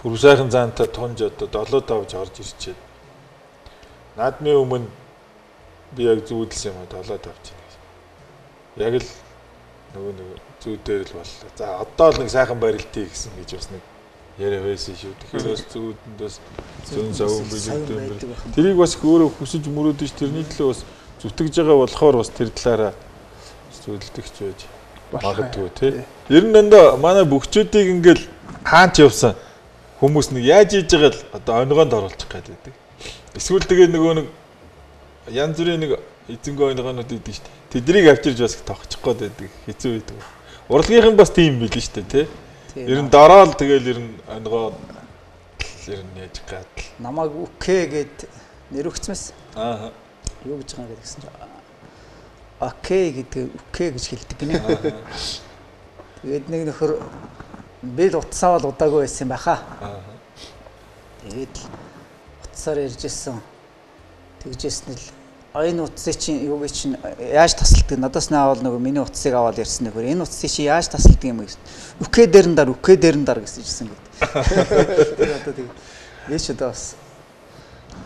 Бүр сайхан заантай тонж одоо 7 давж орж ирчээд. Наадмын өмнө би яг зүүдэлсэн юм а 7 давж байна. Яг л нөгөө зүүдээр л боллоо. За одоо л нэг сайхан барилтыг гэсэн гэж бас нэг яриа байсан шүү. Тэгэхээр бас зүүдэнд бас зүүн совм билэгдэн. Тэрийг бас өөрөө хүсэж мөрөөдөж тэрний төлөө бас зүтгэж байгаа болохоор бас тэр талаараа зүүдэлдэгч байж магадгүй тий. Ер нь дандаа манай бүхчүүдийг ингээл хаач явсан хүмүүс нэг яаж хийж байгаа л одоо онгоонд оруулчих гээд байдаг. Эсвэл тэгээ нөгөө нэг янз бүрийн нэг эзэнгүй онгоонууд идэв шүү дээ. Тэднийг авчирж бас тогтчих гээд байдаг. Хэцүү байдаг. Урлагийнхан бас тийм байл шүү дээ тий. Ер нь дороо л тэгэл ер нь онгоо ер нь яаж гад. Намайг үкэ гэд нэр өгцмэс. Юу гэж байгаа гэсэн чинь окей гэдэг үкэ гэж хэлдэг гинэ. Тэгээд нэг нөхөр би л утсаа бол удаагүй байсан байхаа. Тэгээд утсаар ярьжсэн. Тэгжсэн л энэ утсыг чинь юу гэж чинь яаж тасалдаг? Надаас наавал нөгөө миний утсыг аваад ярьсан нөхөр энэ утсыг чи яаж тасалдаг юм гэсэн. Үкэ дээрэн дар гэсэн хэлсэн гэдэг. Тэгээд одоо тэгээд би ч одоо бас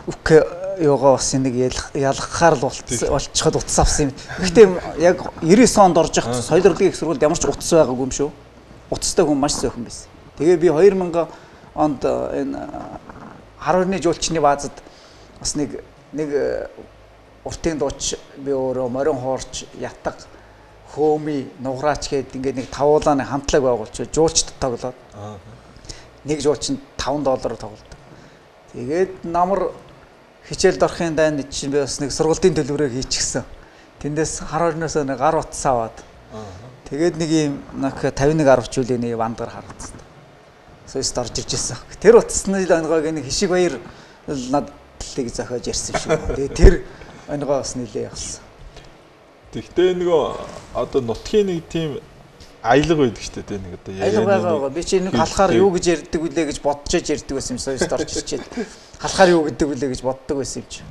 үкэ ёо бас нэг ялгахаар л болчиход утас авсан юм. Гэхдээ яг 99 онд орж явах соёл урлагийн их сургуульд ямар ч утас байгаагүй юм шүү. Утастай хүн маш зөөхөн байсан. Тэгээ би 2000 онд энэ 12-ны жуулчны баазад бас нэг уртын дууч би өөрөө морин хоорч ятаг хөөми нуграач гээд ингээд нэг тавуулааны хамтлаг байгуулж жуулчд тоглоод. Нэг жуулч нь $5 тоглолдог. Тэгээд намар хичээлд орохын дайнд чинь би бас нэг сургуулийн төлбөрөөр хийчихсэн. Тэндээс 12-ноос нэг гар утас аваад. Тэгээд нэг юм 51 10 жилийн вандгаар харагдсан. Сойст орж ирж байсан. Тэр утасны онгойг нэг хишиг баяр над барилтыг зохиож ярьсан юм шиг байна. Тэгээ тэр онигоо бас нэлээ явсан. Тэгтээ нөгөө одоо нутгийн нэг тийм аялга байдаг шүү дээ нэг одоо аялга байгаа. Би чи нэг халахаар юу гэж ярьдаг вүлээ гэж бодож ярьдаг байсан юм соёст орж ирчээд. Халахаар юу гэдэг вүлээ гэж боддог байсан юм чи.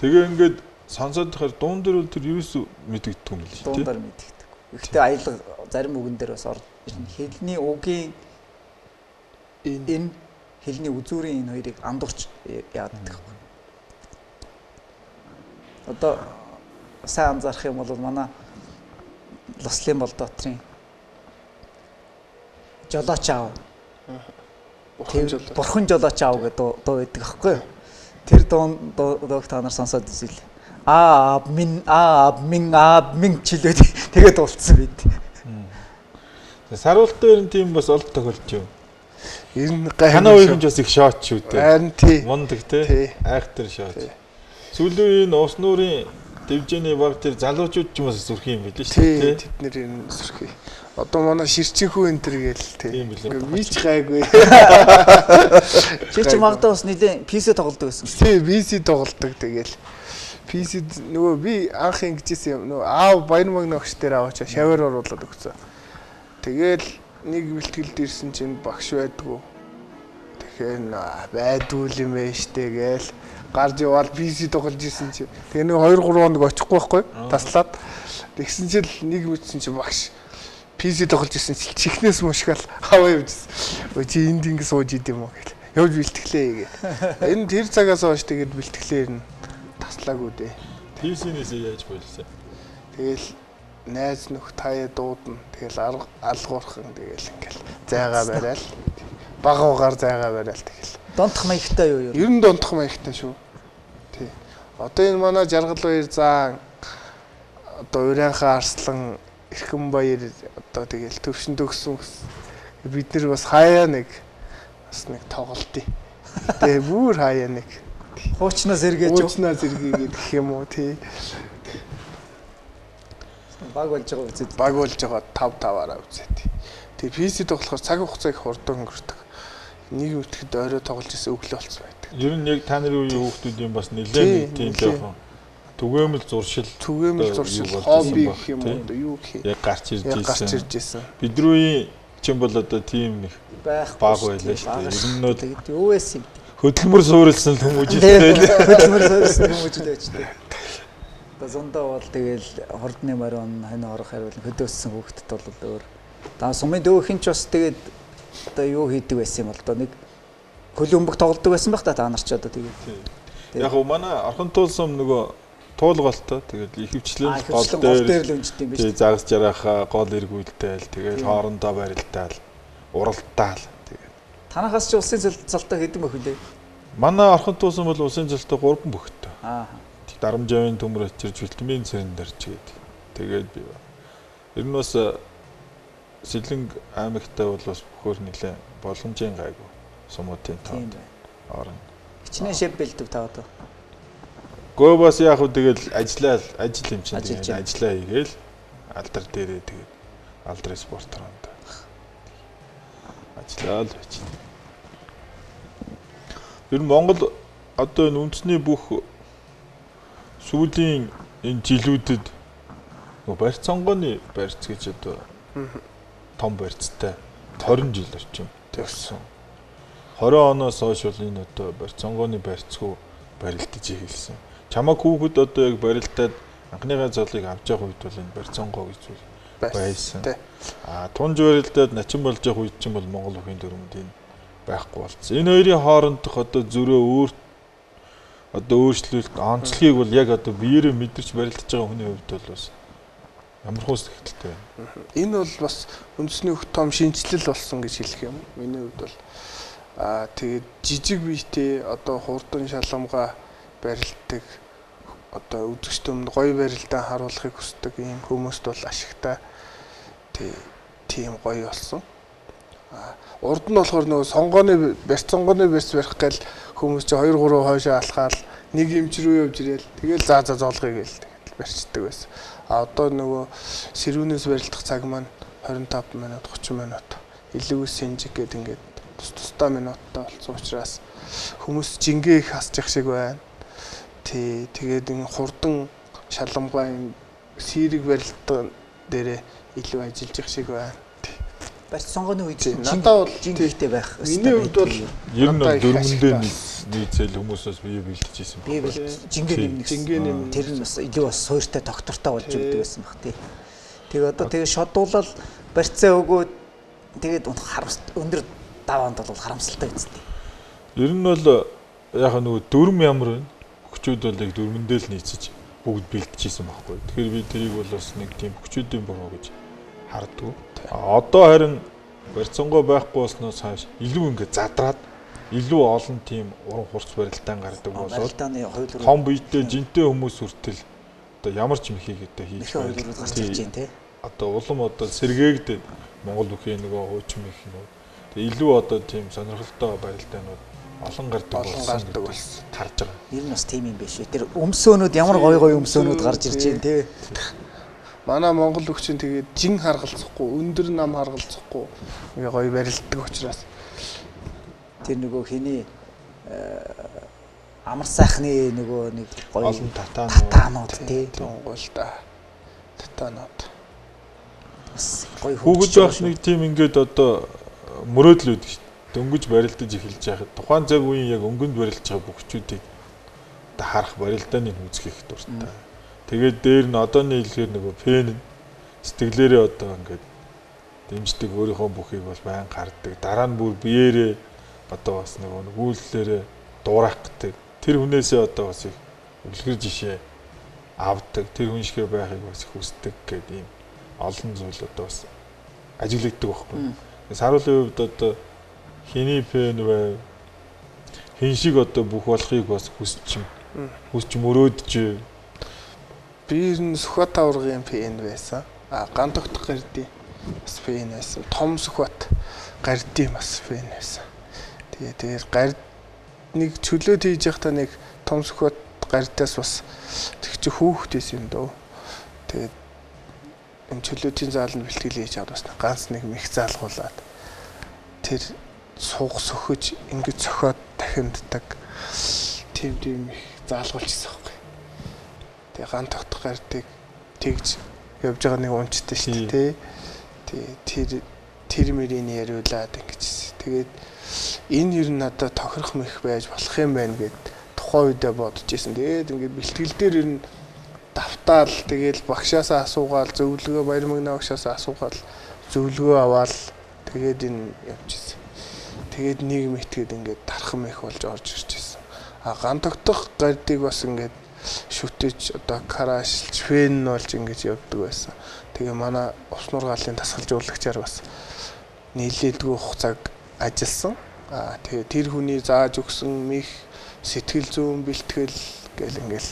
Тэгээ ингээд сонсоод байхаар дуун дээр бол тэр ерөөсөө мэдэгддэг юм л шүү дээ. Дуундаар мэдэгдэг. Гэхдээ аялга зарим үгэн дээр бас орж хэлний үгийн энэ хэлний үзүүрийн энэ хоёрыг андуурч яадаг. Одоо сайн анзаарах юм бол манай Лослын Болдоотрын жолооч аав. Бурхан жолооч аав гэдэг дуу байдаг аахгүй юу? Тэр дууг та нар сонсоод үзвэл минь чилээд тэгээд уулцсан байд. Саруулт дээр нь тийм бас олд тохиолж юм. Ер нь танаа уйхамж бас их шот шүү дээ. Харин тий. Мундаг тий. Айхтар шот. Сүүлийн энэ ус нуурын дэвжээний баг тэр залуучууд ч юм бас зүрх юм билээ шүү дээ. Тэд нэр энэ зүрх. Одоо манай ширчинхүү энэ төр гээл тий. Би ч гайгүй. Чи ч магадаа бас нэлээ PC тоглодог байсан. Тий, PC тоглодог тэгэл. PC нөгөө би анх ингэжсэн юм. Нөгөө аав Баярмагны огч дээр аваачаа шавар оруулаад өгсөн. Тэгэл нэг бэлтгэл дээрсэн чинь багш байдгүй. Тэгэхээр байдгүй юм ээ штэ гээл гарч явал PC тоглож исэн чинь. Тэгээ нэг 2 3 хоног очихгүй байхгүй таслаад. Тэгсэн чинь нэг мэдсэн чинь багш PC тоглож исэн чинь чихнээс мушгаал аваа явжсэн. Өө чи энд ингэ сууж идэм юм уу гэл. Явж бэлтгэлээ гээ. Энэ тэр цагаас хойш тэгээд бэлтгэлээр нь таслаагүй дээ. PC-нээс яаж болсон? Тэгэл найз нөх таяа дуудана. Тэгэл алгуурхан тэгэл ингээл зайгаа барайл. Багуугаар зайгаа барайл тэгэл. Донтох маягтай юу юу? Ер нь донтох маягтай шүү. Тий. Одоо энэ манай Жаргал баяр заан одоо Урайнхаа Арслан Эрхэн баяр одоо тэгэл төвшөнд өгсөн бид нар бас хаяа нэг бас нэг тоглолтыг. Тэгээ бүр хаяа нэг хуучнаас эргээгээд гэх юм уу тий. Баг болж байгаа үзээд. Баг болж байгаа 5-5-аараа үзээд. Тэгээ PC тоглохоор цаг хугацаа их хурдан өнгөрдөг. Нэг үтгэд орой тоглож исэн өглөө болцсон байдаг. Ер нь яг та нарын үеийн хүүхдүүдийн бас нэлээд тийм жоохон түгээмэл зуршил хобби гэх юм уу юу гэх юм. Яг гарч ирж ирсэн. Бидрүүийн чинь бол одоо тийм нэг баг байлаа шүү дээ. Ер нь бол юу байсан юм. хөдөлмөр суурилсан хүмүүжтэй. Хөдөлмөр суурилсан хүмүүжтэй ч дээ. Зондоо бол тэгэл хордны марион хань орох хариул хөдөөссөн хүүхдэд бол өөр. Та сумын дөөхин ч бас тэгээд одоо юу хийдэг байсан юм бол одоо нэг хөлбөмбөг тоглодог байсан байх та нар ч одоо тэгээд. Яг уу манай орхон туулсан нөгөө туулгалтай тэгээд ихэвчлэн гол дээр л өнжт юм биш. Тэгээд загас жарахаа гол эргүүлдээл тэгээд хоорондоо барилдаал уралдаал тэгээд. Танахаас ч улсын цалтаа хэдэн бөх үлээ. Манай орхон туулсан бол улсын цалтаа 3 бөхтэй. Дарамжавын төмөр очирч витамин цэрэн дэрч тэгээд би. Ер нь бас Сэлэнг аймагтай бол бас бөхөр нэлээ боломжийн гайгүй сумуудын тоонд орно. Хичнээн шив бэлдв та одоо. Гөө бас яг хөө тэгэл ажил юм чинь тэгээд ажиллаа хийгээл алдар дээрээ тэгээд алдрын спорторонд ажиллаа л байж. Ер нь Монгол одоо энэ үндэсний бүх сүүлийн энэ жилүүдэд барьц сонгооны барьц гэж одоо том барьцтай 20 жил орчим тэгсэн. 20 оноос хойш бол энэ одоо барьц сонгооны барьцгүй барилдаж эхэлсэн. Чамаа хүүхэд одоо яг барилдаад анхныхаа золыг авч явах үед бол энэ барьц сонгоо гэж байсан. Тунж барилдаад начин болж явах үед ч юм бол Монгол бүхийн дүрмэд энэ байхгүй болсон. Энэ хоёрын хоорондох одоо зөрөө өөрчлөлт онцлогийг бол яг одоо биеэрээ мэдэрч барилдаж байгаа хүний хувьд бол бас ямар хөөс ихтэй байна. Энэ бол бас үндэсний их том шинжилэл болсон гэж хэлэх юм. Миний хувьд бол тэгээд жижиг биетэй одоо хурдан шалгамгаа барилддаг одоо үзэгчд өмнө гоё барилдаа харуулахыг хүсдэг ийм хүмүүст бол ашигтай тийм гоё болсон. Урд нь болохоор нөгөө сонгооны барьц барих гал хүмүүс чи 2 3 хойшоо алхаал нэг эмч рүү явж ирээл тэгэл зоолгоё гээл тэгэл барьцдаг байсан. Одоо нөгөө сэрүүнээс барилдах цаг маань 25 минут 30 минут илүүс синжиг гэдэг ингээд тусдаа минуттай болсон учраас хүмүүс жингээ их хасж явах шиг байна. Тэгээд энэ хурдан шалгамгай сэрэг барилтын дээрээ илүү ажиллаж явах шиг байна. Барилт сонгоны үед надад бол жингээтэй байх хэрэгтэй. Миний хувьд бол ер нь дөрмөндөө нийцэл хүмүүсээс бие бэлдэж ирсэн. Бие бэлдэж жингээ нэм тэр нь бас илүү бас суурьтай доктортой болж өгдөг байсан баг тий. Тэгээ одоо тэгээ шодуулал барьцаа өгөө тэгээд өндөр даваанд бол харамсалтай үстэй. Ер нь бол яг нөгөө дөрм ямар вэ? Хүчүүд бол яг дөрмөндөө л нийцэж бүгд бэлдэж ирсэн байхгүй. Тэгэхээр би тэрийг бол бас нэг тийм хүчүүдийн буруу гэж харддаг. Одоо харин барьцангой байхгүй болсноос хойш илүү ингэ задраад илүү олон тийм уран хурц барилтаан гардаг болоод том биетэй жинтэй хүмүүс хүртэл одоо ямар ч юм хийгээдээ хийж байна. Одоо улам одоо сэргээгдээд Монгол бүхий нөгөө хуучин их юм. Тэгээ илүү одоо тийм сонирхолтой барилдаанууд олон гардаг болсон харж байгаа. Ер нь бас тийм юм биш үү? Тэр өмсөөнүүд ямар гоё өмсөөнүүд гарч ирж байна те. Манай Монгол хүчин тэгээд жин харгалзахгүй, өндөр нам харгалзахгүй ингээ гоё барилддаг учраас тэр нөгөө хиний амар сайхны нөгөө нэг гоё олон татаанууд тий гол та татаанууд бас гоё хүүхэд байх нэг тийм ингээд одоо мөрөөдөл үүдэх шүү дээ. Дөнгөж барилдаж эхэлж байхад тухайн цаг үеийн яг өнгөнд барилж байгаа бүх хүчүүдийг одоо харах барилдааны үзэх их дуртай. Тэгээд дээр нь одооны хэлээр нөгөө фэн сэтгэлээрээ одоо ингээд дэмждэг өөрийнхөө бүхийг бол байн гарддаг. Дараа нь бүр биеэрээ одоо бас нөгөө гүйллээрээ дуурайх гэдэг. Тэр хүнээсээ одоо бас их үлгэр жишээ авдаг. Тэр хүн шигээ байхыг бас их хүсдэг гэдэг ийм олон зүйл одоо бас ажиглагддаг байхгүй. Саруулын хувьд одоо хиний фэн бай хин шиг одоо бүх болохыг бас хүсч мөрөөдж би энэ Сүхбат аваргын фэн байсан. Ган тогтох гардий бас фэн байсан. Том Сүхбат гардий бас фэн байсан. Тэгээд гард нэг чөлөөт хийж явахдаа нэг том Сүхбат гардиас бас тэг чи хүүхдээс юм дөө. Тэгээд энэ чөлөөтийн заал нь бэлтгэл хийж аваад бас ганц нэг мэх заалгуулад тэр суух сөхөж ингэж цохоод дахинддаг тийм их заалгуулчихсан байхгүй. Тэгээ ган тогтох гардыг тэгж явж байгаа нэг унцтай шүү дээ. Тэр мөрийн яриулаад ингэж. Тэгээд энэ ер нь надад тохирох мэх байж болох юм байна гэд тухайн үедээ бодож ирсэн. Тэгээд ингээд бэлтгэл дээр ер нь давтаал тэгээд багшаасаа асуугаал зөвлөгөө баяр мэгнэ багшаасаа асуугаал зөвлөгөө аваал тэгээд энэ явж ирсэн. Тэгээд нийгэм итгээд ингээд дархан мэх болж орж ирж ирсэн. Ган тогтох гардыг бас ингээд шүтэж одоо караашилж фэн болж ингэж явдаг байсан. Тэгээ манай ус нургаалын тасгалжуулагчаар бас нийлээлгүй хугацааг ажилласан. Тэгээ тэр хүний зааж өгсөн мэх сэтгэл зүйн бэлтгэл гэл ингээл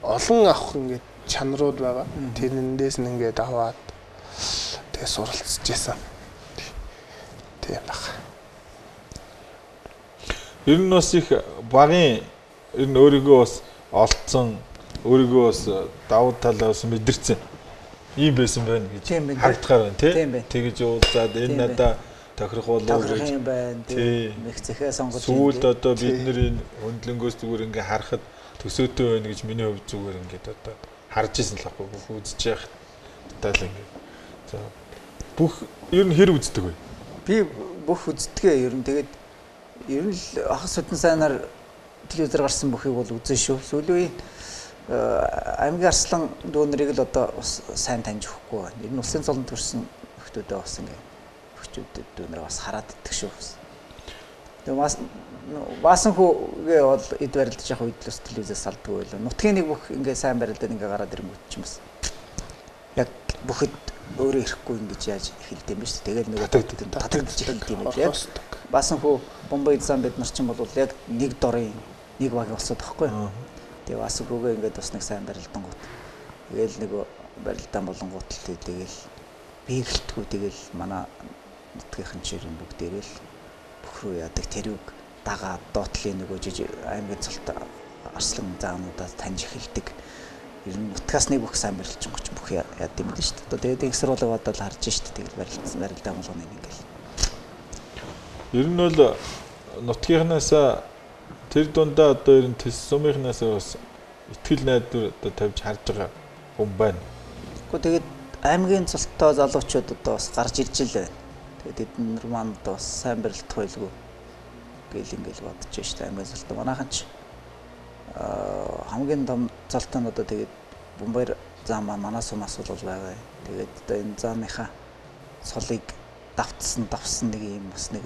олон авах ингээд чанарууд байгаа. Тэрнээс нь ингээд аваад тэгээ суралцж байсан. Тийм баг. Ер нь бас их багын ер нь өөрийгөө бас олцсон өөрийгөө бас давуу талаас мэдэрсэн ийм байсан байна гэж харагдахаар байна тийм. Тэгэж уулзаад энэ надаа тохирох болов гэж юм байна тийм. Мэх зэхээ сонгож сүүлд одоо бид нэр энэ хөндлөнгөөс зүгээр ингээ харахад төсөөтэй байна гэж миний хувьд зүгээр ингээд одоо харж исэн л байхгүй бүх үзэж явах тайл ингээ. За бүх ер нь хэр үздэг вэ? Би бүх үздэгээ ер нь тэгээд ер нь хагас судан сайнаар телевизээр гарсан бүхийг бол үзэн шүү. Сүүлийн аймгийн Арслан дүүнэрийг л одоо бас сайн таньж өгөхгүй байна. Ер нь улсын цолонд төрсэн хүмүүсдээ бас ингээ хүчүүдэд дүүнэр бас хараад идэх шүү. Тэгээ баасан хүүгээ бол эд барилдаж явах үед л телевизээс салдгүй байлаа. Нутгийн нэг бүх ингээ сайн барилдаад ингээ гараад ирэнгүүт ч юм бас яг бүхэд өөрөө ирэхгүй ингэж яаж эхэлдэм биш. Тэгэл нөгөө татагдж эхэлдэм юм яг. Баасан хүү Бомбай зам бид нар ч юм бол яг нэг дорын нэг баг болсод тахгүй. Тэгээ бас гүгээ ингээд бас нэг сайн барилдангууд. Тэгээл нөгөө барилдаан болонгууд л тэгээл биегэлтгүй тэгээл манай нутгийнхан чирэн бүгдээрээ л бүх рүү яадаг тэрүүг дагаад доотлын нөгөө жижиг аймгийн цолт Арслан заануудаас таньж эхэлдэг. Ер нь нутгаас нэг бүх сайн барилчингоч бүх яад юм л шүү дээ. Тэгээд их сурвалга бодоод харж шүү дээ. Тэгэл барилдаан болгоно ингээл. Ер нь бол нутгийнхнаас тэр дундаа одоо ер нь тэс сумынхнаас бас итгэл найдвар одоо тавьж харж байгаа хүн байна. Гэхдээ тэгээд аймгийн цолтой залуучууд одоо бас гарч ирж л байна. Тэгээд эдгээр маань одоо бас сайн барилдах байлгүй гэл ингээл бодож байна шүү дээ. Аймгийн цолтой манайхан ч хамгийн том цолтой нь одоо тэгээд Бомбаяр зам маань манаас бол байгаа. Тэгээд одоо энэ зааныхаа цолыг давсан нэг юм бас нэг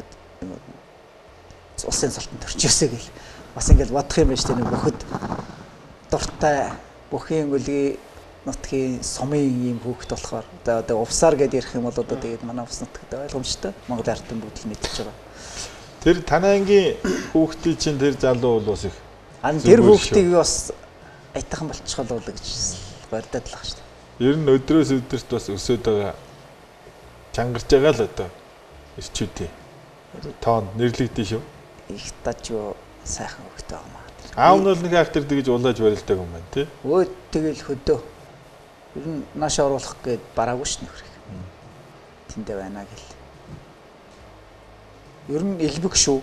улсын цолтон төрчихөөсэй гэл бас ингээл бодох юм байна шүү дээ. Нэг бөхөд дуртай бүхийн өлгийн нутгийн сумын ийм хүүхэд болохоор одоо увсаар гэдээ ярих юм бол одоо тэгээд манай ус нутагт ойлгомжтой Монгол ардын бүгд мэдчихэж байгаа. Тэр танайнгийн хүүхдийн чинь тэр залуу бол бас их. Тэр хүүхдийг бас айтайхан болчихлоо гэж барьдаад л байгаа шүү дээ. Ер нь өдрөөс өдөрт бас өсөд байгаа чангарч байгаа л одоо ирчүүдийн тоон нэрлэгдэн шүү. Их таж юу сайхан хүүхдтэй байгаа маа. Аав нь бол нэг ах тэр тэгж улааж барилдаг юм байна тий. Өө тэгэл хөдөө. Ер нь нааш оруулах гээд бараагүй ш нөхрийг. Тэндээ байна гэл. Ер нь элбэг шүү.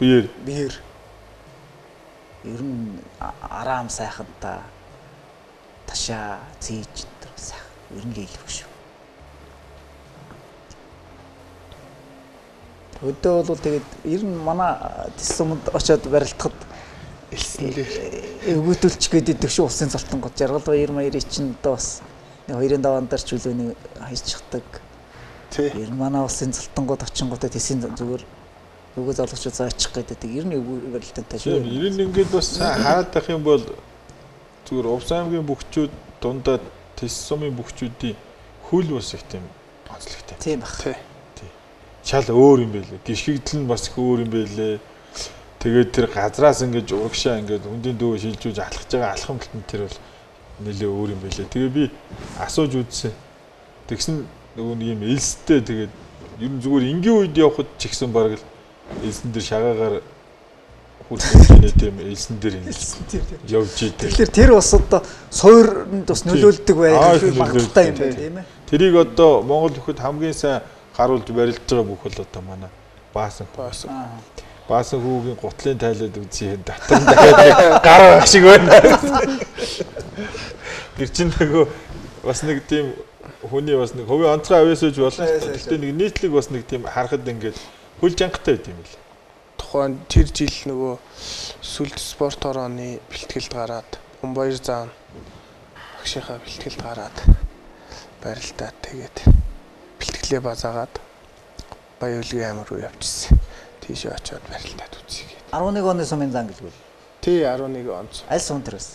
Биер. Ер нь араам сайхан та ташаа цээж тэр сайхан. Ер нь элбэг шүү. Хөдөө бол тэгээд ер нь манай тэс сумд очиод барилдахад эвгүүтүүлч гэдэг шүү усын цолтон гот жаргал баяр маярыг чинь одоо бас 2-5 андар ч үлээний хайчдаг. Ер нь манай усын цолтонгууд очингуудаа тэсийн зүгээр нөгөө залуучууд заачих гэдэг ер нь барилтантай шүү. Ер нь ингээд бас хараад байх юм бол зүгээр Увс аймгийн бүхчүүд дундаа тэс сумын бүхчүүдийн хөл бас их тийм онцлогтой. Тийм баг. Чал өөр юм байлээ. Гიშгэгдэл нь бас их өөр юм байлээ. Тэгээд тэр газраас ингэж урагшаа ингэж хүндийн дөө шилжүүлж алхаж байгаа алхамлт нь тэр бол нэлээ өөр юм байлээ. Тэгээ би асууж үзсэн. Тэгсэн нөгөө нэг юм элстэй тэгээд ер нь зүгээр энгийн үед явхад ч ихсэн баг л элсэн дээр шагаагаар хүрсэн тийм элсэн дээр явж идэв. Тэгэхээр тэр бас одоо суурьнд бас нөлөөлдөг байгаатай юм байна тийм ээ. Тэрийг одоо Монгол бүхэд хамгийн сайн гаруулж барилж байгаа бүх бол одоо манай Баасан хүүгийн гутлын тайлаад үзье дотор нь дахиад гар байх шиг байна. Тэр чинь нөгөө бас нэг тийм хүний бас нэг хувийн онцгой авьяасж болох. Гэхдээ нэг нийтлэг бас нэг тийм харахад ингээд хөл жангатай байт юм л. Тухайн тэр жил нөгөө сүлд спорт орооны бэлтгэлд гараад Бомбаяр зам багшийнхаа бэлтгэлд гараад барилдаад тэгээд бэлтгэлээ базаагаад Баяулгийн аймаг руу явчихсан. Тийш очиод барилдаад үзье гээд. 11 оны сумын зан гэлгүй. Тий 11 он. Аль сум төрөөс?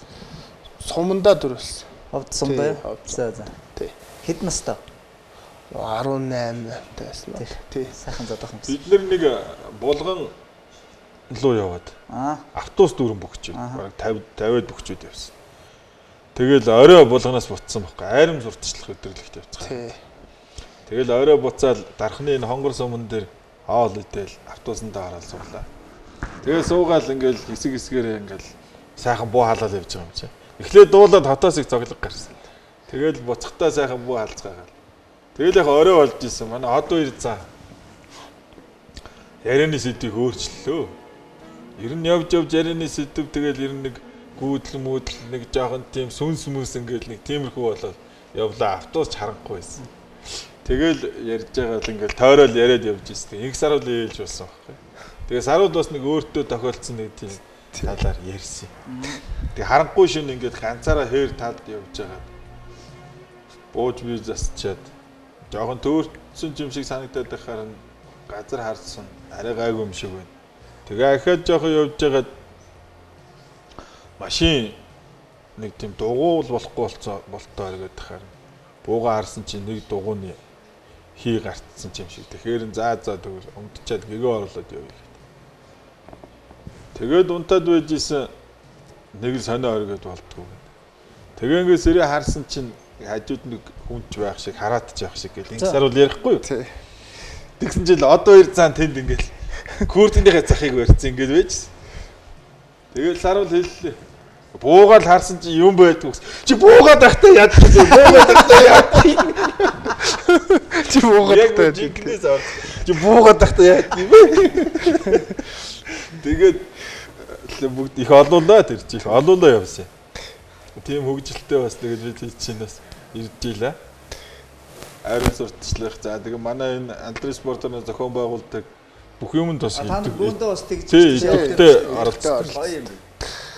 Сумандаа төрөөс. Ховд сум бай. За. Тий. Хэд настай? 18 тайсан. Тий. Сайхан зодохон. Бид нэг булган луу яваад. Автобус дүүрэн бөгчөө. Бараг 50-50-д бөгчөөд явсан. Тэгэл орой булганаас буцсан байхгүй. Айрам сурталчлах өдөрлөгт явцгаа. Тий. Тэгэл орой буцаал дархны энэ хонгор суман дээр хоол идэл автобусандаа гараад суулаа. Тэгээ суугаал ингээл хэсэг-хэсгээр ингээл сайхан буу халаал явж байгаа юм чи. Эхлээд дуулаад хотоос их цоглог гарсан. Тэгэл буцахтаа сайхан буу халцгаагаал. Тэгэл яг орой болж исэн. Манай хот хоёр цаа. Ярианы сэдвийг өөрчлөлөө. Ер нь явж ярианы сэдв тэгэл ер нь нэг гүйдэл мүүдэл нэг жоохон тийм сүнс ингээл нэг тиймэрхүү болоод явлаа. Автобус харанхгүй байсан. Тэгэл ярьж байгаа л ингээл тойрол яриад явж ирсэн. Инх саруул ээлж болсон байхгүй. Тэгээ саруул бас нэг өөртөө тохиолдсон нэг тийм талаар ярьсан. Тэгээ харанхуй шин ингээд ганцаараа хээр талд явж байгаа. Бууж би засчаад жоохон төөрсөн юм шиг санагдаад байхаар газар харсан. Арай гайгүй юм шиг байна. Тэгээ ахаад жоохон явж байгаад машин нэг тийм дугуул болохгүй болтоо гэдэг хаар бууга харсан чинь нэг дугууны хий гартсан юм шиг. Тэгэхээр заа тэгвэл өмдчихэд гэгээ орлоод явъя. Тэгээд унтаад байж исэн нэг л сонио оргиод болтгоо. Тэгээ ингээд сэрээ харсан чинь хажууд нэг хүнч байх шиг хараадж явах шиг гэл инх саруул ярихгүй юу? Тэгсэн жил одоо 2 цаан тэнд ингээд куртынхаа захыг барьсан ингээд байжсэн. Тэгээд саруул хэллээ. Буугаал харсан чи юм байдгүй. Чи буугаад байхдаа ядчихсан. Буугаад байхдаа яа. Чи буугаад байхдаа. Чи буугаад тахта яа тийм бэ? Тэгээд бүгд их олуулаа тэр чи их олуулаа явсан. Тийм хөгжилтэй бас тэгээд бид чинь бас ирж ийлээ. Ариун сурталчлах. За тэгээ манай энэ Андре спортын зохион байгуулдаг бүх юмд бас идэвхтэй оролцдог.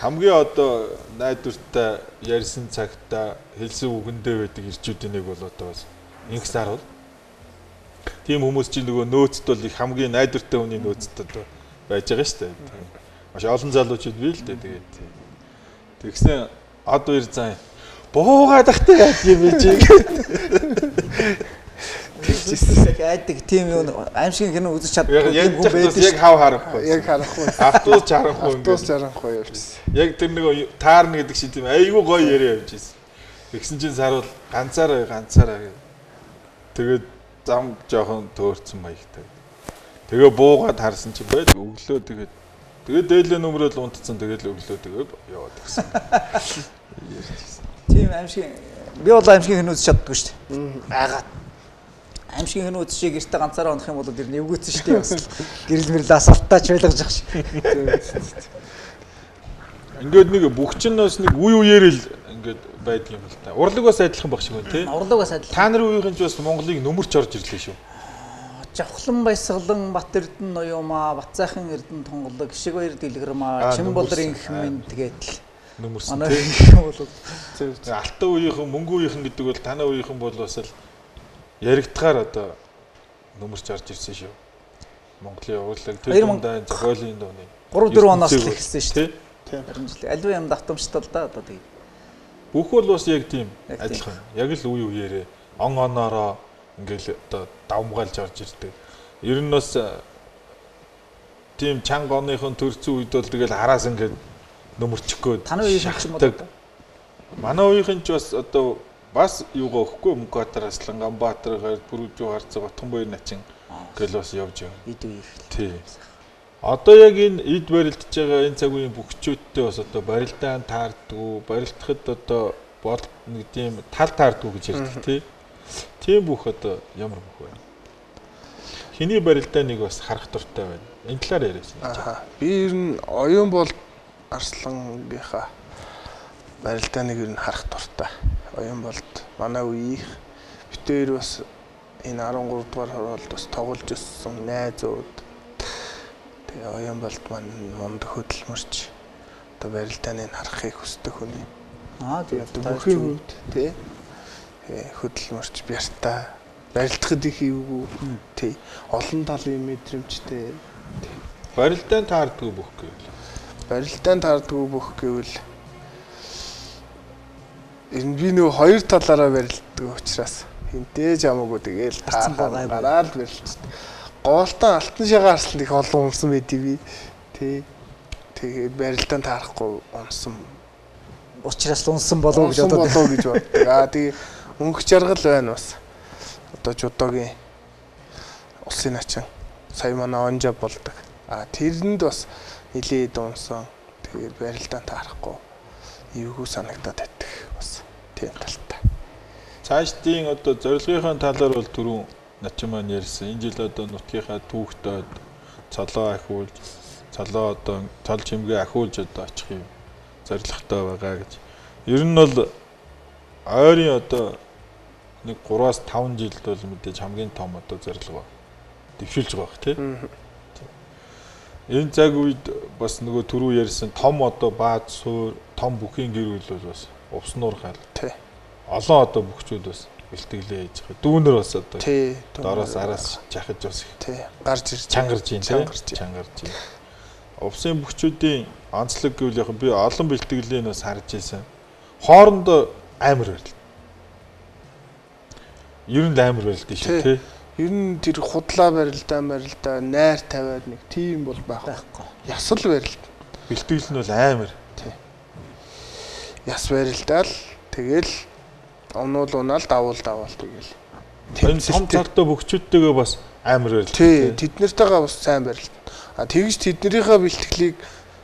Хамгийн одоо найдвартай ярьсан цагтаа хэлсэн үгэндээ байдаг ирчүүдийн нэг бол одоо бас инх сар бол тийм хүмүүс чинь нөгөө нөөцд бол их хамгийн найдвартай хүний нөөцд одоо байж байгаа шүү дээ. Маш олон залуучууд бий л дээ тэгээд. Тэгсэн од хоёр зан буугаад ахтай яа юм бэ чи. Тэгжсэн айдаг тийм юм аимшиг кино үзэж чаддаг юм байдаг. Яг хав харахгүй. Яг харахгүй. Автоус чарахгүй. Автоус чарахгүй явчихсан. Яг тэр нэг таарна гэдэг шиг тийм айгүй гоё яриа явж ирсэн. Тэгсэн чинь сар бол ганцаараа ганцаараа. Тэгээд зам жоохон төөрцөн маягтай. Тэгээ буугаад харсан чинь байл өглөө тэгээд дээлээ нөмрөөл унтцсан тэгээд өглөө тэгээд яваад гисэн. Тийм аимшиг би бол аимшиг кино үзэж чаддаггүй шүү дээ. Айгаад аимшиг кино үзчихээ гэртээ ганцаараа унах юм бол тэр нэвгүүцэн шүү дээ бас. Гэрэл мэрэл асуултаач байлгаж ах шиг. Ингээд нэг бүгчнээс нэг үе үеэр л ингээд байдаг юм л та. Урлаг бас адилхан баг шиг байна тий. Урлаг бас адилхан. Та нарын үеийн ч бас Монголыг нөмөрч орж ирлээ шүү. Жавхлан баясгалан Бат Эрдэнэ Ноёмаа, Батцайхан Эрдэнэ Тунгалаг, Гişиг баяр Дэлгэрмаа, Чимболрын хэмээн тэгээд л нөмөрсөн тий. Алтан үеийнхэн, мөнгө үеийнхэн гэдэг бол танай үеийнхэн бол бас л яригдахаар одоо нөмөрч орж ирсэн шүү. Монголын урлаг тэр дундаа зохиолын дууны 3-4 оноос л эхэлсэн шүү дээ. Тийм. Аливаа юм давтамжтай л да одоо тэгээд. Бүх бол бас яг тийм адилхан. Яг л үе үеэрээ он оноороо ингээл одоо давмгаалж орж ирдэг. Ер нь бас тийм чанга оныхон төрсөн үед бол тэгэл хараас ингээд нөмөрчихгөө. Таны үеийнхэн ч юм уу? Манай үеийнхэн ч бас одоо бас юугаа өгөхгүй Мөнхбаатар, Аслангаанбаатар, Бүрүүжүү харцаг, Отгонбаяр начин гэл бас явж байгаа. Эд үеийг. Тий. Одоо яг энэ эд барилдж байгаа энэ цаг үеийн бүгчүүдтэй бас одоо барилдаан таардгүй, барилдахад одоо бол нэг тийм тал таардгүй гэж ярьдаг тий. Тийм бүх одоо ямар бүх вэ? Хиний барилдааныг бас харах дуртай байна. Энэ талаар яриасан. Би ер нь оюун бол Арслангийнхаа барилдааныг ер нь харах дуртай. Оюун болд манай үеийнх битээр бас энэ 13 дугаар хороолд бас тоглож өссөн найзууд. Тэгээ оюун болд манд хөдөлмөрч одоо барилдааныг харахыг хүсдэг хүний. Тэгээд бүхэн үед тий хөдөлмөрч бяртаа барилдахад их эвгүй тий олон талын мэдрэмжтэй. Барилдаан таардгүй бүх гэвэл. Барилдаан таардгүй бүх гэвэл энэ би нөгөө хоёр талаараа барилддаг учраас хинтээж хамаагүй тэгээл гараад барилддаг. Гоолтон алтан шагаа арслан их олон унсан байдгийг би тий тэгээд барилдаан таарахгүй унсан. Учраас унсан болов гэж боддог. Тэгээ өнгө жаргал байна бас. Одоо Жудогийн улсын начин сая манай онжа болдог. Тэрэнд бас нилээд унсан. Тэгээд барилдаан таарахгүй эвгүй санагдаад байдаг бас тийм талтай. Цаашдын одоо зорилгынхаа талаар бол түрүүн начин маань ярьсан. Энэ жил одоо нутгийнхаа түүхтэй цолоо ахиулж, цолоо одоо цол чимгээ ахиулж одоо очих юм зорилготой байгаа гэж. Ер нь бол ойрын одоо нэг 3-5 жилд бол мэдээж хамгийн том одоо зорилго дэвшүүлж байгаа бох тий. Энэ цаг үед бас нөгөө түрүү ярьсан том одоо бааз суур, том бүхийн гэр бүл бол бас увснуур гал тий. Олон одоо бүхчүүд бас бэлтгэлээ хийж байгаа. Дүүнэр бас одоо дороос араас жахаж бас тий. Гарч ирж чангарж ийн тий. Чангарж ийн. Увсын бүхчүүдийн онцлог гэвэл яг би олон бэлтгэлийг бас харж байсан. Хоорондоо амар байл. Ер нь амар байлд шүү тий. Ер нь тэр худлаа барилдаа найр тавиад нэг тийм бол байхгүй. Ясал барилд. Бэлтгэл нь бол амар. Тий. Яс барилдаал тэгэл онуул унаал давуул тэгэл. Энэ том цогтой бөхчүүдтэйгээ бас амар байл. Тий, тэд нартайгаа бас сайн барилд. Тэгж тэднэрийнхээ бэлтгэлийг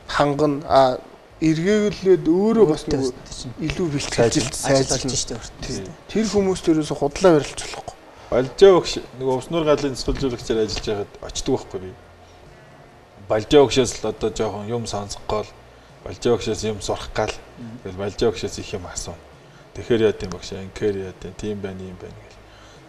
хангана эргээглээд өөрөө бас илүү бэлтгэлж сайжруулж штэ. Тэр хүмүүс төрөөс худлаа барилж болохгүй. Балжаа багш нэг Увснуур галын цэцгэлжүүлэгчээр ажиллаж байхад очдөг байхгүй би. Балжаа багшаас л одоо жоохон юм сонсох гол Балжаа багшаас юм сурах гал. Тэгэл Балжаа багшаас их юм асуу. Тэгэхээр яа гэм багш анкер яа гэм тийм байна юм байна гэл.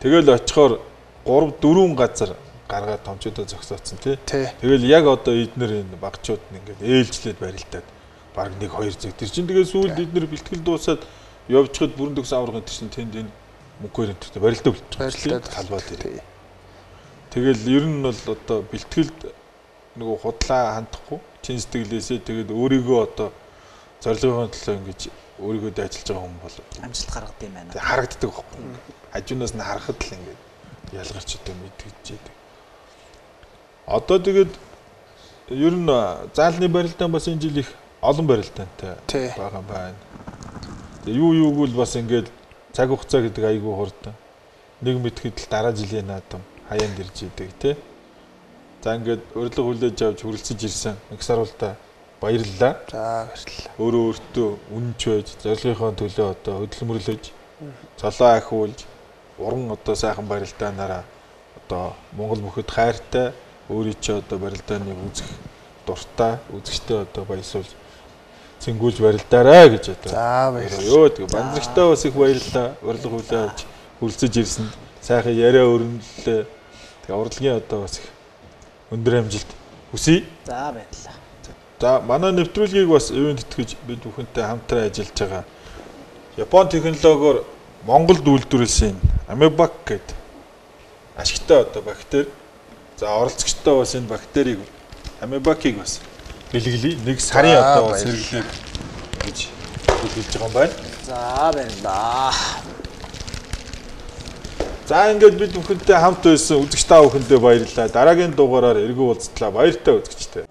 Тэгэл очихоор 3 4 газар гаргаад томчуудаа зогсооцсон тий. Тэгэл яг одоо эднэр энэ багчууд ингээд ээлжлээд барилдаад баг 1 2 цаг тэр чинь тэгээ сүүлд эднэр бэлтгэл дуусаад явжхад бүрэн төгс аврагын тэр чинь тэнд энэ мөнгөөр энэ барилдаа болчихсон талбай дээр. Тэгэл ер нь бол одоо бэлтгэлд нөгөө худлаа хандахгүй чин сэтгэлээсээ тэгээд өөрийгөө одоо зорилгын төлөө ингэж өөрийгөө ажиллаж байгаа хүн бол амжилт гаргадаг юм байна. Харагддаг байхгүй. Хажуунаас нь харахад л ингэж ялгарч одоо мэдгэжээд. Одоо тэгээд ер нь заалны барилдаан бас энэ жил их олон барилдаантай байгаа байна. Тэгээ юу гүйл бас ингээд цаг хугацаа гэдэг айгүй хурдан. Нэг мэдхэд л дараа жилийн наадам хаяанд ирж идэг тий. За ингээд урилга хүлээж авч хүрэлцэж ирсэн их саруултаа баярлалаа. За баярлалаа. Өөрөө өөртөө үнэнч байж, зорилгынхоо төлөө одоо хөдөлмөрлөж, цолоо ахиулж, уран одоо сайхан барилдаанаараа одоо Монгол бүхэд хайртай, өөрийнхөө одоо барилдааныг үзэх дуртай, үзэгчтэй одоо баясуулж цэнгүүлж барилдаарай гэж одоо. За баярлалаа. Йоо тэгээ бандрагтаа бас их баярлалаа. Урилга хүлээж авч хүрэлцэж ирсэнд сайхан яриа өрнөлөө. Тэгээ урлагийн одоо бас их өндөр амжилт хүсье. За баярлалаа. За манай нэвтрүүлгийг бас ивент итгэж бид бүхэнтэй хамтран ажиллаж байгаа. Япон технологиор Монголд үйлдвэрлэсэн Amebak гэдэг ашигтай одоо бактери. За оролцогчтой бас энэ бактерийг Amebak-ыг бас бэлгэлээ. 1 сарын одоо бас хэрэглээд гэж хэлж байгаа юм байна. За баярлалаа. За ингээд бид бүхэнтэй хамт байсан үзэгч та бүхэндээ баярлалаа. Дараагийн дугаараар эргүү уулзтлаа. Баяртай үзэгчтэй.